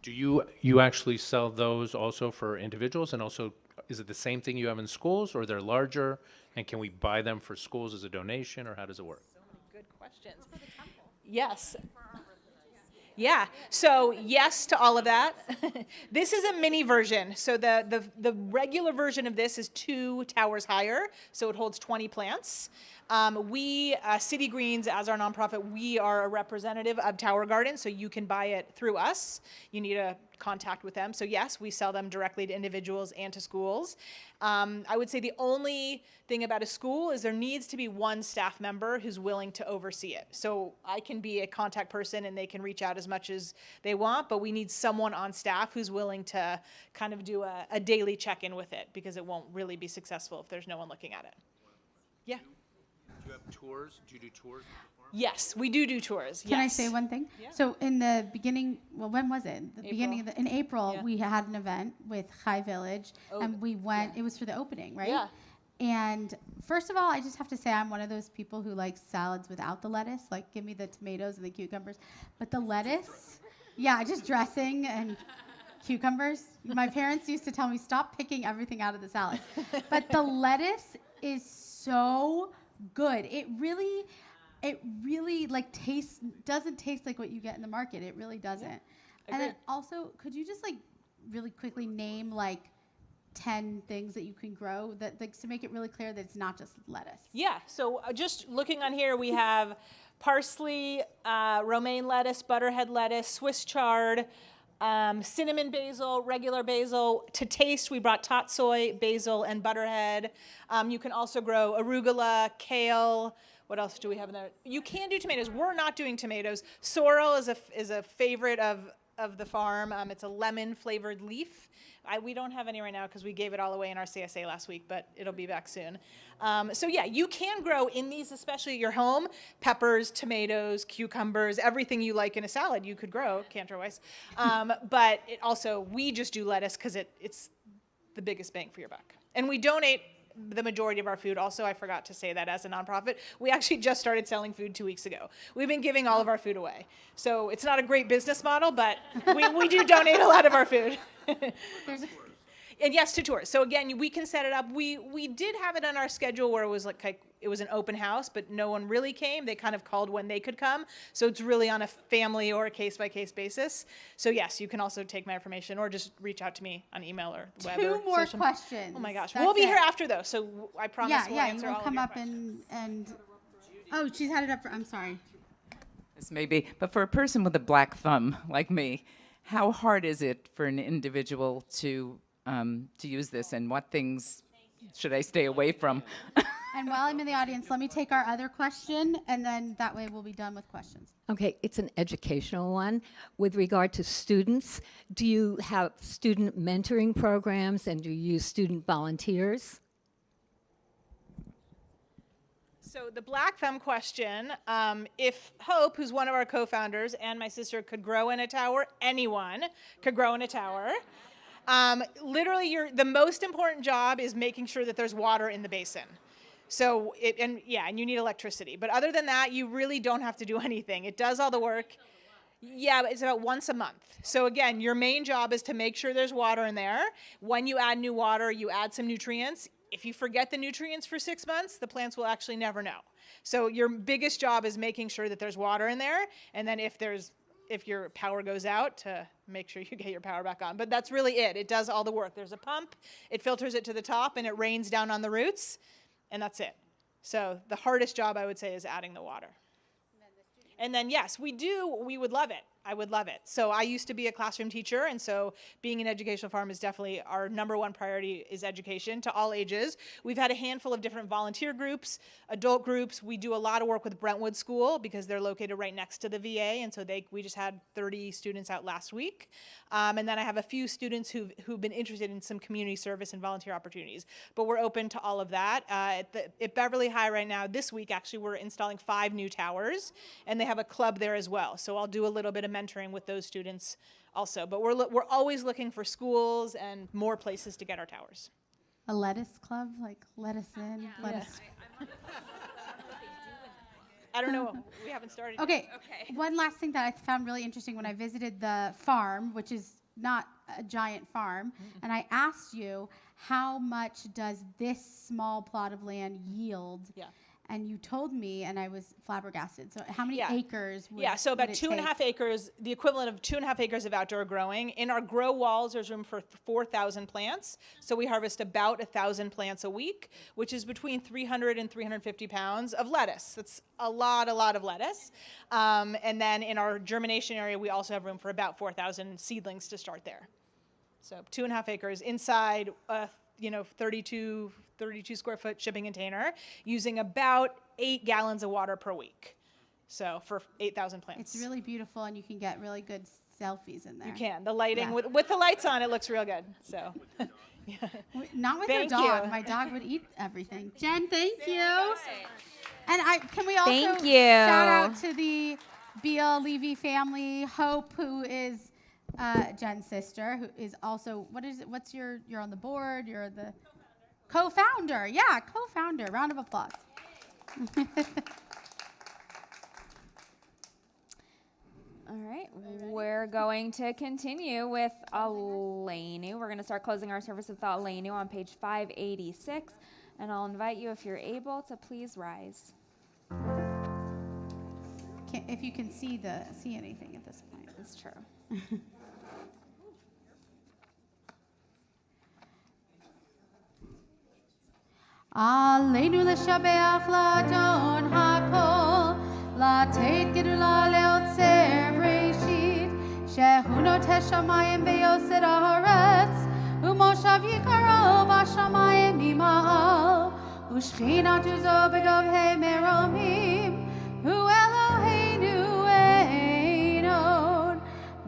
do you actually sell those also for individuals, and also is it the same thing you have in schools, or they're larger, and can we buy them for schools as a donation, or how does it work? So many good questions. Yes. Yeah, so yes to all of that. This is a mini version. So the regular version of this is 2 towers higher, so it holds 20 plants. City Greens, as our nonprofit, we are a representative of Tower Garden, so you can buy it through us. You need a contact with them. So yes, we sell them directly to individuals and to schools. I would say the only thing about a school is there needs to be one staff member who's willing to oversee it. So I can be a contact person and they can reach out as much as they want, but we need someone on staff who's willing to kind of do a daily check-in with it, because it won't really be successful if there's no one looking at it. Yeah. Do you have tours? Do you do tours with the farm? Yes, we do tours. Can I yes. say one thing? Yeah. So in the beginning, well, when was it? The April. beginning of in April, Yeah. we had an event with High Village, Oh, and we went. It was for the opening, right? Yeah. And first of all, I just have to say I'm one of those people who likes salads without the lettuce. Like, give me the tomatoes and the cucumbers, but the lettuce, yeah, just dressing and cucumbers. My parents used to tell me, stop picking everything out of the salad. But the lettuce is so good. It really like doesn't taste like what you get in the market. It really doesn't. And then Agreed. also, could you just like really quickly name like 10 things that you can grow that like to make it really clear that it's not just lettuce? Yeah, so just looking on here, we have parsley, romaine lettuce, butterhead lettuce, Swiss chard, cinnamon basil, regular basil. To taste, we brought tatsoi, basil, and butterhead. You can also grow arugula, kale. What else do we have in there? You can do tomatoes. We're not doing tomatoes. Sorrel is a favorite of the farm. It's a lemon-flavored leaf. We don't have any right now because we gave it all away in our CSA last week, but it'll be back soon. So yeah, you can grow in these, especially at your home, peppers, tomatoes, cucumbers, everything you like in a salad you could grow, canter-wise. But we just do lettuce because it's the biggest bang for your buck. And we donate the majority of our food. Also, I forgot to say that as a nonprofit, we actually just started selling food 2 weeks ago. We've been giving all of our food away. So it's not a great business model, but we do donate a lot of our food. And yes, to tours. So again, we can set it up. We did have it on our schedule where it was like it was an open house, but no one really came. They kind of called when they could come. So it's really on a family or a case-by-case basis. So yes, you can also take my information or just reach out to me on email or web. Two or more social. questions. Oh my gosh. That's we'll be it. here after though, so I promise we'll you answer will all come of your up questions. and oh, she's had it up for, I'm sorry. This may be, but for a person with a black thumb like me, how hard is it for an individual to use this, and what things should I stay away from? And while I'm in the audience, let me take our other question, and then that way we'll be done with questions. Okay, it's an educational one. With regard to students, do you have student mentoring programs, and do you use student volunteers? So the black thumb question, if Hope, who's one of our co-founders, and my sister could grow in a tower, anyone could grow in a tower. Literally, the most important job is making sure that there's water in the basin. So, and you need electricity. But other than that, you really don't have to do anything. It does all the work. Yeah, but it's about once a month. So again, your main job is to make sure there's water in there. When you add new water, you add some nutrients. If you forget the nutrients for 6 months, the plants will actually never know. So your biggest job is making sure that there's water in there. And then if your power goes out, to make sure you get your power back on. But that's really it. It does all the work. There's a pump, it filters it to the top, and it rains down on the roots, and that's it. So the hardest job, I would say, is adding the water. And then, yes, we would love it. I would love it. So I used to be a classroom teacher, and so being an educational farm is definitely our number one priority is education to all ages. We've had a handful of different volunteer groups, adult groups. We do a lot of work with Brentwood School because they're located right next to the VA, and so we just had 30 students out last week. And then I have a few students who've been interested in some community service and volunteer opportunities. But we're open to all of that. At Beverly High right now, this week, actually, we're installing 5 new towers, and they have a club there as well. So I'll do a little bit of mentoring with those students also. But we're always looking for schools and more places to get our towers. A lettuce club, like lettuce in, lettuce. I don't know. We haven't started. Okay. One last thing that I found really interesting when I visited the farm, which is not a giant farm, and I asked you, how much does this small plot of land yield? Yeah. And you told me, and I was flabbergasted. So how many acres would so about would it 2.5 acres, the equivalent of 2.5 acres of outdoor growing. In our grow walls, there's room for 4,000 plants. So we harvest about 1,000 plants a week, which is between 300 and 350 pounds of lettuce. That's a lot of lettuce. And then in our germination area, we also have room for about 4,000 seedlings to start there. So 2.5 acres inside, 32 square foot shipping container, using about 8 gallons of water per week. So for 8,000 plants. It's really beautiful, and you can get really good selfies in there. You can. The lighting, with the lights on, it looks real good. So, Not with your dog. My dog would eat everything. Jen, thank you. And can we also shout out to the Beal Levy family, Hope, who is Jen's sister, who is also, you're on the board, you're the co-founder. Yeah, co-founder. Round of applause. All right, we're going to continue with Alenu. We're going to start closing our service with Alenu on page 586, and I'll invite you, if you're able, to please rise. If you can see anything at this point. It's true. Aleinu l'shabeach l'adon hakol, l'teit gedula leotzer breshit, shehu noteh shamayim beyoser haaretz, umoshav yikaro b'shamayim mima'al, u'shchinat uzo begavhei meromim, hu Eloheinu einod,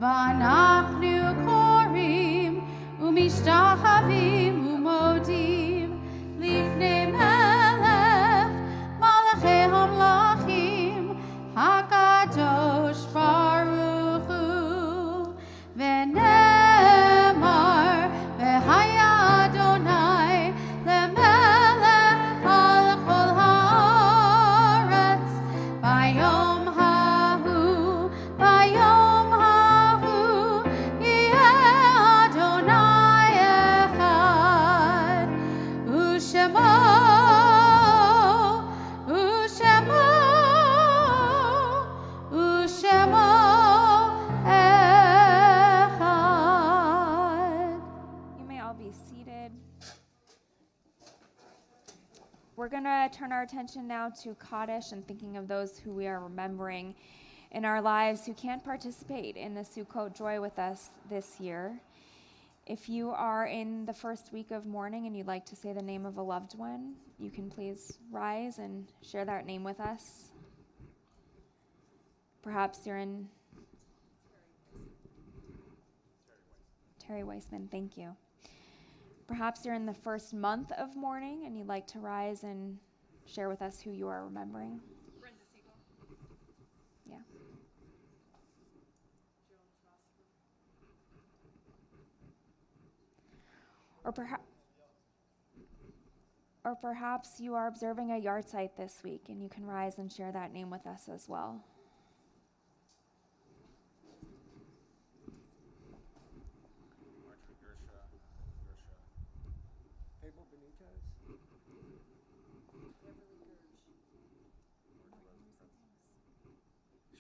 v'anachnu korim, u'mishtachavim u'modim, Lifnei melech malachei hamlachim hakadosh baruch hu v'nemar v'haya Adonai lemelech al kol haaretz bayom hahu yeh Adonai echad Ushemo echad. You may all be seated. We're going to turn our attention now to Kaddish and thinking of those who we are remembering in our lives who can't participate in the Sukkot joy with us this year. If you are in the first week of mourning and you'd like to say the name of a loved one, you can please rise and share that name with us. Perhaps you're in Terry Weissman, thank you. Perhaps you're in the first month of mourning and you'd like to rise and share with us who you are remembering? Yeah. Or perhaps you are observing a yard site this week and you can rise and share that name with us as well.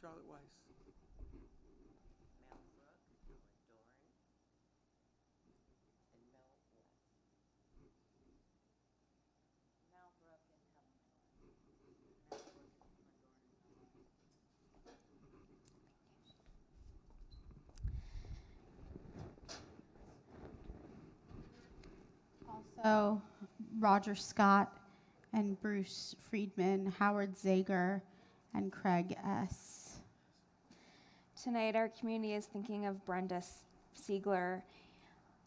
Charlotte Weiss. Also, Roger Scott and Bruce Friedman, Howard Zager, and Craig S. Tonight, our community is thinking of Brenda Siegler,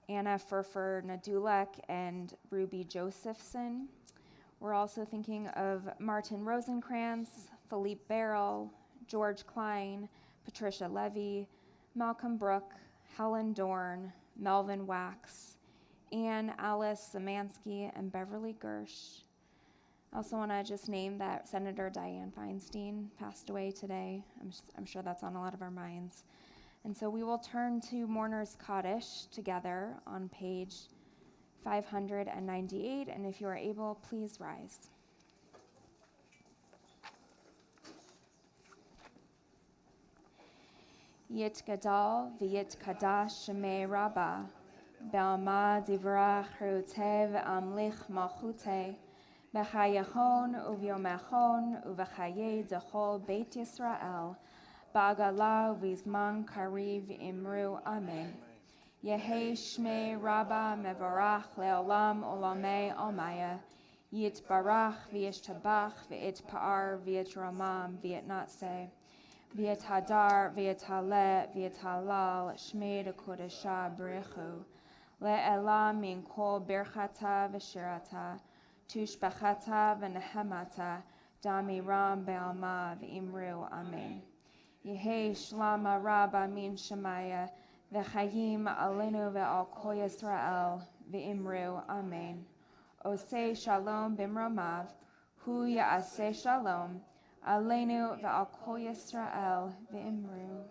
Anna Furfur Nadulek, and Ruby Josephson. We're also thinking of Martin Rosenkrantz, Philippe Barrel, George Klein, Patricia Levy, Malcolm Brook, Helen Dorn, Melvin Wax, Anne Alice Szymanski, and Beverly Gersh. I also want to just name that Senator Dianne Feinstein passed away today. I'm sure that's on a lot of our minds. And so we will turn to Mourner's Kaddish together on page 598, and if you are able, please rise. Yit gadal v'yit kadash shemei rabbah, be'alma divrach cheruteh ve'amlich malchuteh, b'chayachon u'vyomachon u'v'chaye dechol Beit Yisrael, ba'agala v'zman kariv imru amen. Yehi shmei rabba mevarach le'olam olamei almaya, yitbarach v'yishtabach v'yitpa'ar v'yitramam v'yitnatseh, v'yithadar v'yithaleh v'yithalal shmei dekodesha b'rechu, le'elah min kol birchata v'shirata, tushbachata v'nehemata, damiram be'alma v'imru amen. Yehi shlama rabba min shemaya, v'chayim alenu ve'al kol Yisrael v'imru amen. Osei shalom bimromav, hu ya'aseh shalom, alenu ve'al kol Yisrael v'imru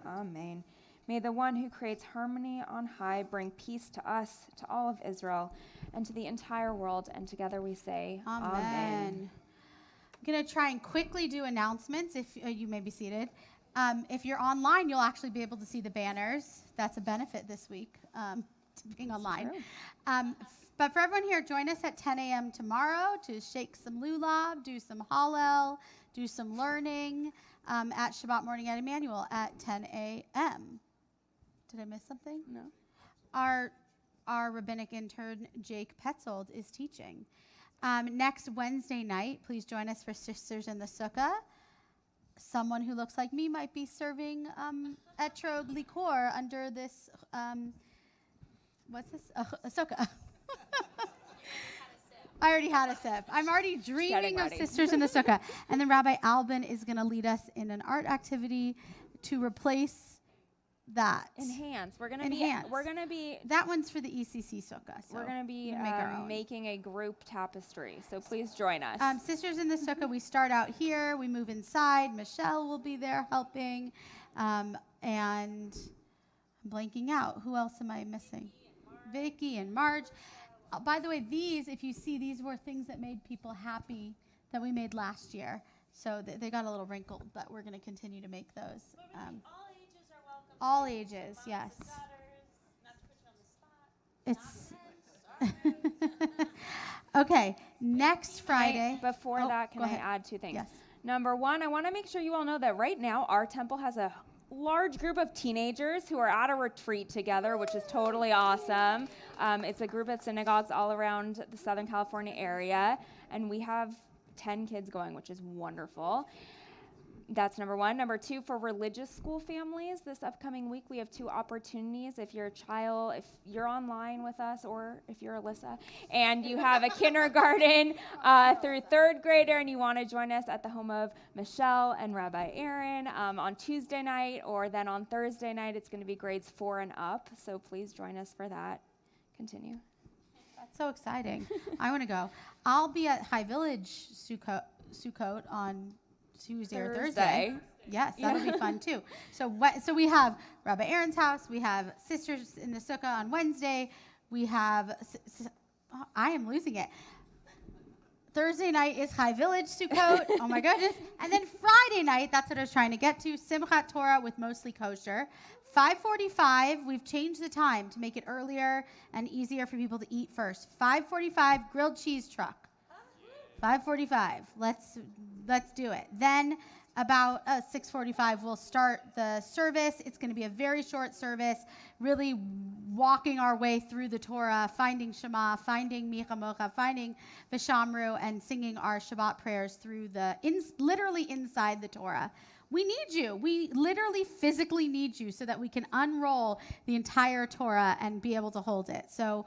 amen. May the one who creates harmony on high bring peace to us, to all of Israel, and to the entire world. And together we say, Amen. I'm going to try and quickly do announcements if you may be seated. If you're online, you'll actually be able to see the banners. That's a benefit this week to being online. But for everyone here, join us at 10 a.m. tomorrow to shake some lulav, do some hallel, do some learning at Shabbat morning at Emmanuel at 10 a.m. Did I miss something? No. Our rabbinic intern, Jake Petzold, is teaching. Next Wednesday night, please join us for Sisters in the Sukkah. Someone who looks like me might be serving etrog liqueur under this, what's this? A sukkah. I already had a sip. I'm already dreaming of Sisters in the Sukkah. And then Rabbi Albin is going to lead us in an art activity to replace that. Enhance. We're gonna be. That one's for the ECC Sukkah. So we're gonna be making a group tapestry. So please join us. Sisters in the Sukkah. We start out here. We move inside. Michelle will be there helping, and I'm blanking out. Who else am I missing? Vicky and Marge. By the way, these, if you see, these were things that made people happy that we made last year. So they got a little wrinkled, but we're going to continue to make those. All ages, yes. It's okay. Next Friday. Before that, can I add two things? Yes. Number one, I want to make sure you all know that right now our temple has a large group of teenagers who are at a retreat together, which is totally awesome. It's a group of synagogues all around the Southern California area, and we have 10 kids going, which is wonderful. That's number one. Number two, for religious school families, this upcoming week we have 2 opportunities. If you're a child, if you're online with us, or if you're Alyssa, and you have a kindergarten through 3rd grader and you want to join us at the home of Michelle and Rabbi Aaron on Tuesday night, or then on Thursday night, it's going to be grades 4 and up. So please join us for that. Continue. That's so exciting. I want to go. I'll be at High Village Sukkot on Tuesday or Thursday. Yes, that'll be fun too. So we have Rabbi Aaron's house. We have Sisters in the Sukkah on Wednesday. We have, I am losing it. Thursday night is High Village Sukkot. Oh my goodness. And then Friday night, that's what I was trying to get to, Simchat Torah with mostly kosher. 5:45, we've changed the time to make it earlier and easier for people to eat first. 5:45, grilled cheese truck. 5:45, let's do it. Then about 6:45, we'll start the service. It's going to be a very short service, really walking our way through the Torah, finding Shema, finding Micha Mocha, finding V'shamru, and singing our Shabbat prayers through literally inside the Torah. We need you. We literally physically need you so that we can unroll the entire Torah and be able to hold it. So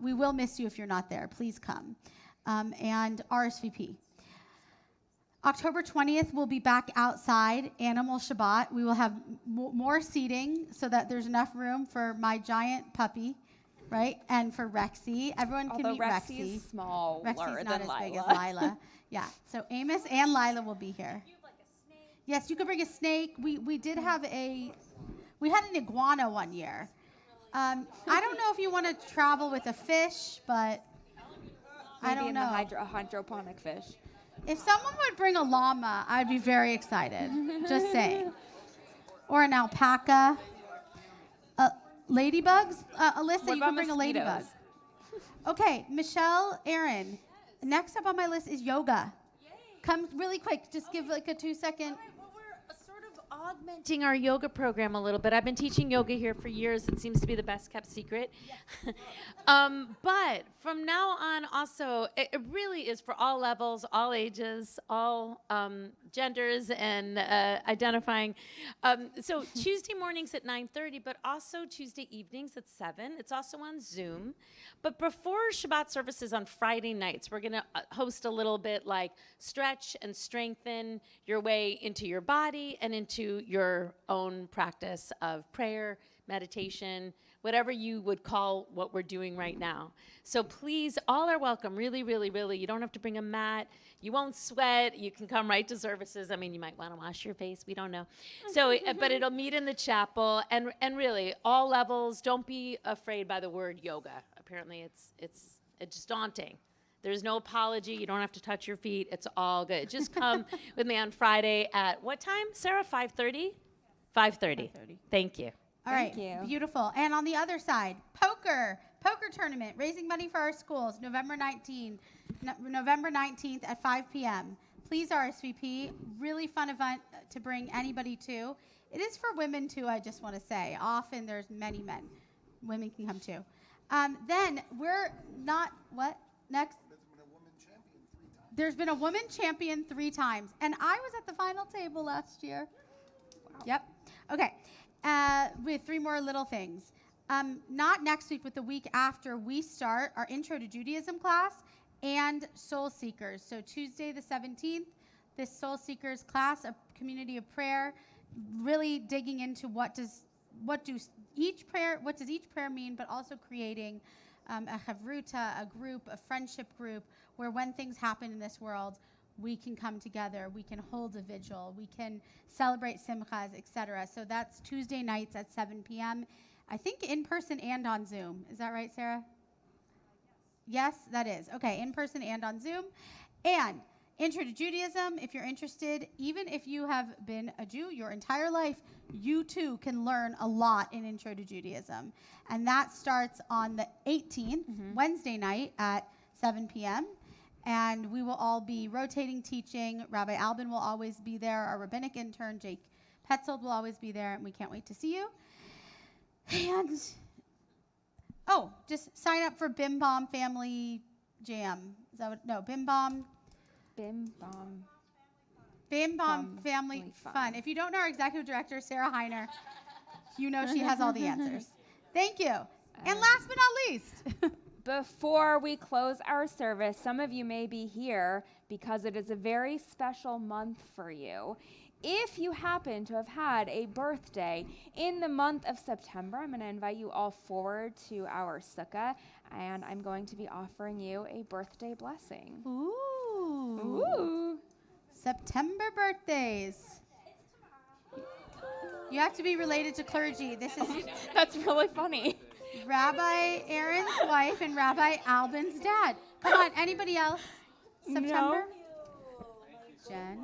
we will miss you if you're not there. Please come. And RSVP. October 20th, we'll be back outside, Animal Shabbat. We will have more seating so that there's enough room for my giant puppy, right? And for Rexy. Everyone can meet Rexy. Rexy is smaller Rexy's not than as big as Lila. Lila. Yeah, so Amos and Lila will be here. Yes, you could bring a snake. We did have we had an iguana one year. I don't know if you want to travel with a fish, but I don't know. Maybe a hydroponic fish. If someone would bring a llama, I'd be very excited. Just saying. Or an alpaca. Ladybugs? Alyssa, you can bring a ladybug. Okay, Michelle, Aaron. Next up on my list is yoga. Come really quick. Just give like a 2-second. We're sort of augmenting our yoga program a little bit. I've been teaching yoga here for years. It seems to be the best kept secret. But from now on, also, it really is for all levels, all ages, all genders, and identifying. So Tuesday mornings at 9:30, but also Tuesday evenings at 7. It's also on Zoom. But before Shabbat services on Friday nights, we're going to host a little bit like stretch and strengthen your way into your body and into your own practice of prayer, meditation, whatever you would call what we're doing right now. So please, all are welcome, really, really, really. You don't have to bring a mat. You won't sweat. You can come right to services. I mean, you might want to wash your face. We don't know. So, but it'll meet in the chapel. And really, all levels, don't be afraid by the word yoga. Apparently, it's just daunting. There's no apology. You don't have to touch your feet. It's all good. Just come with me on Friday at what time, Sarah? 5:30? 5:30. Thank you. All right, beautiful. And on the other side, poker tournament, raising money for our schools, November 19th at 5 p.m. Please RSVP. Really fun event to bring anybody to. It is for women too, I just want to say. Often there's many men. Women can come too. Then we're not, what? Next? There's been a woman champion 3 times. And I was at the final table last year. Wow. Yep. Okay. With 3 more little things. Not next week, but the week after, we start our Intro to Judaism class and Soul Seekers. So Tuesday the 17th, this Soul Seekers class, a community of prayer, really digging into what does each prayer mean, but also creating a chavruta, a group, a friendship group, where when things happen in this world, we can come together, we can hold a vigil, we can celebrate simchas, etc. So that's Tuesday nights at 7 p.m. I think in person and on Zoom. Is that right, Sarah? Yes, that is. Okay, in person and on Zoom. And Intro to Judaism, if you're interested, even if you have been a Jew your entire life, you too can learn a lot in Intro to Judaism. And that starts on the 18th, Wednesday night at 7 p.m. And we will all be rotating teaching. Rabbi Albin will always be there. Our rabbinic intern, Jake Petzold, will always be there. And we can't wait to see you. And, just sign up for Bim Bom Family Jam. Is that what? No, Bim Bom. Bim Bom Family Fun. If you don't know our executive director, Sarah Heiner, you know she has all the answers. Thank you. And last but not least. Before we close our service, some of you may be here because it is a very special month for you. If you happen to have had a birthday in the month of September, I'm going to invite you all forward to our sukkah, and I'm going to be offering you a birthday blessing. Ooh. September birthdays. You have to be related to clergy. This is That's really funny. Rabbi Aaron's wife and Rabbi Albin's dad. Come on, anybody else? September? Jen?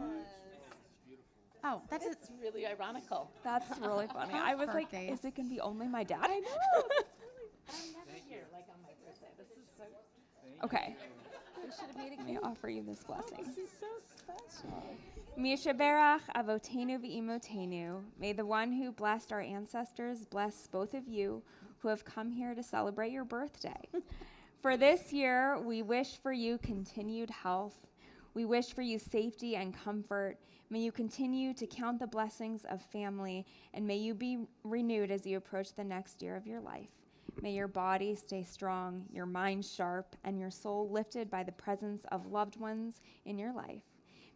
Oh, that's really ironical. That's really funny. I was birthdays. like, is it going to be only my dad? I know. I'm never here, like on my birthday. This is so. Okay. We should have made it. Let me offer you this blessing. This is so special. Mishaberach avotenu v'imotenu. May the one who blessed our ancestors bless both of you who have come here to celebrate your birthday. For this year, we wish for you continued health. We wish for you safety and comfort. May you continue to count the blessings of family, and may you be renewed as you approach the next year of your life. May your body stay strong, your mind sharp, and your soul lifted by the presence of loved ones in your life.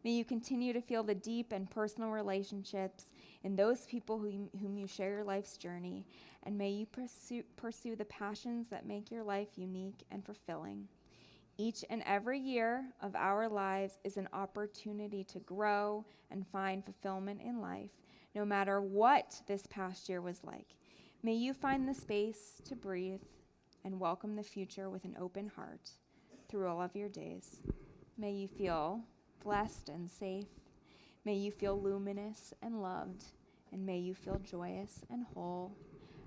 May you continue to feel the deep and personal relationships in those people whom you share your life's journey, and may you pursue the passions that make your life unique and fulfilling. Each and every year of our lives is an opportunity to grow and find fulfillment in life, no matter what this past year was like. May you find the space to breathe and welcome the future with an open heart through all of your days. May you feel blessed and safe. May you feel luminous and loved, and may you feel joyous and whole.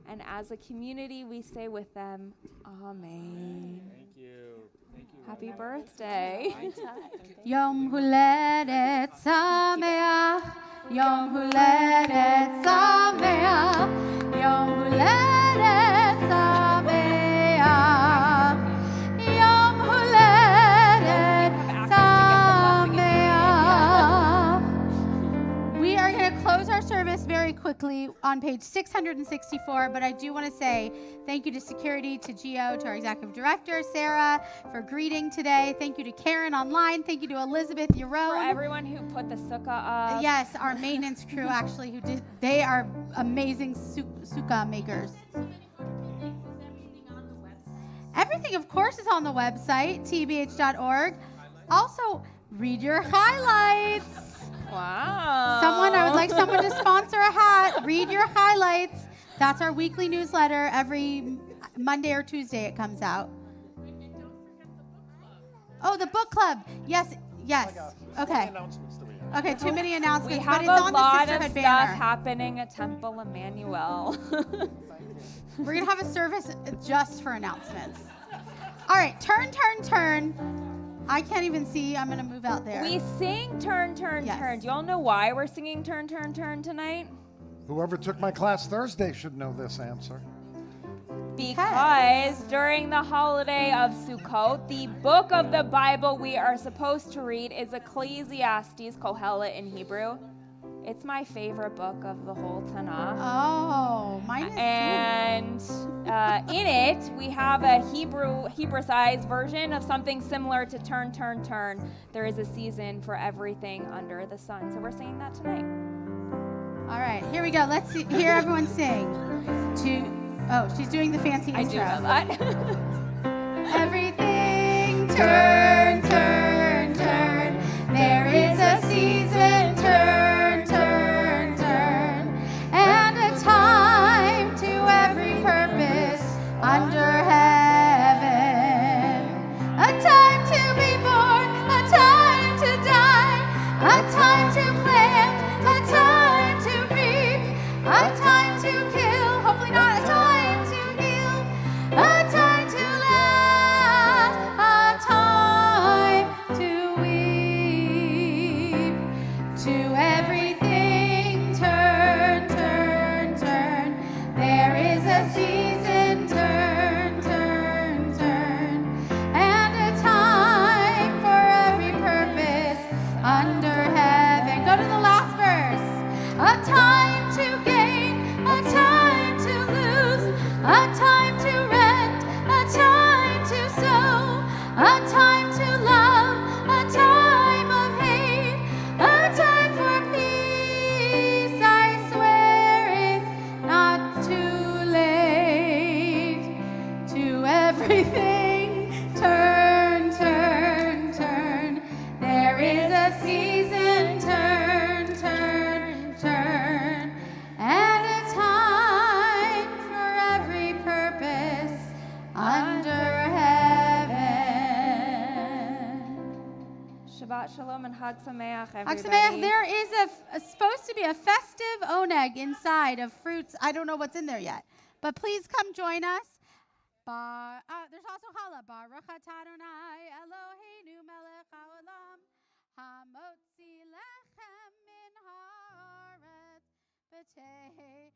And as a community, we say with them, Amen. Thank you. Thank you. Happy birthday. Yom Huledet Sameach. Yom Huledet Sameach. Yom Huledet Sameach. Yom Huledet Sameach. We are going to close our service very quickly on page 664, but I do want to say thank you to security, to Gio, to our executive director, Sarah, for greeting today. Thank you to Karen online. Thank you to Elizabeth For Yerone. everyone who put the sukkah up. Yes, our maintenance crew actually who did. They are amazing sukkah makers. Everything, of course, is on the website, tbh.org. Also, read your highlights. Wow. I would like someone to sponsor a hat. Read your highlights. That's our weekly newsletter. Every Monday or Tuesday it comes out. Oh, the book club. Yes. Okay. Okay, too many announcements. We have but it's a on lot the of Sisterhood stuff banner. happening at Temple Emmanuel. We're going to have a service just for announcements. All right, turn. I can't even see. I'm going to move out there. We sing turn, turn, Yes. turn. Do y'all know why we're singing turn, turn, turn tonight? Whoever took my class Thursday should know this answer. Because during the holiday of Sukkot, the book of the Bible we are supposed to read is Ecclesiastes, Kohelet in Hebrew. It's my favorite book of the whole Tanakh. Oh, mine is And in it, we have a Hebrew-sized version of something similar to turn, turn, turn. There is a season for everything under the sun. So we're singing that tonight. All right, here we go. Let's hear everyone sing. She's doing the fancy intro. I do know that. Everything turn, turn, turn. There is a season, turn, turn, turn. And a time to every purpose under heaven. A time to be born, a time to die, a time to plant, a time to reap, a time to kill, hopefully not a time to heal, a time to laugh, a time everything turn, turn, turn. There is a season, turn, turn, turn, and a time for every purpose under heaven. Shabbat Shalom and Chag Sameach, everybody. Chag Sameach, there is supposed to be a festive oneg inside of fruits. I don't know what's in there yet, but please come join us. There's also challah. Baruch atah Adonai Eloheinu melech haolam hamotzi lechem min haaretz b'tei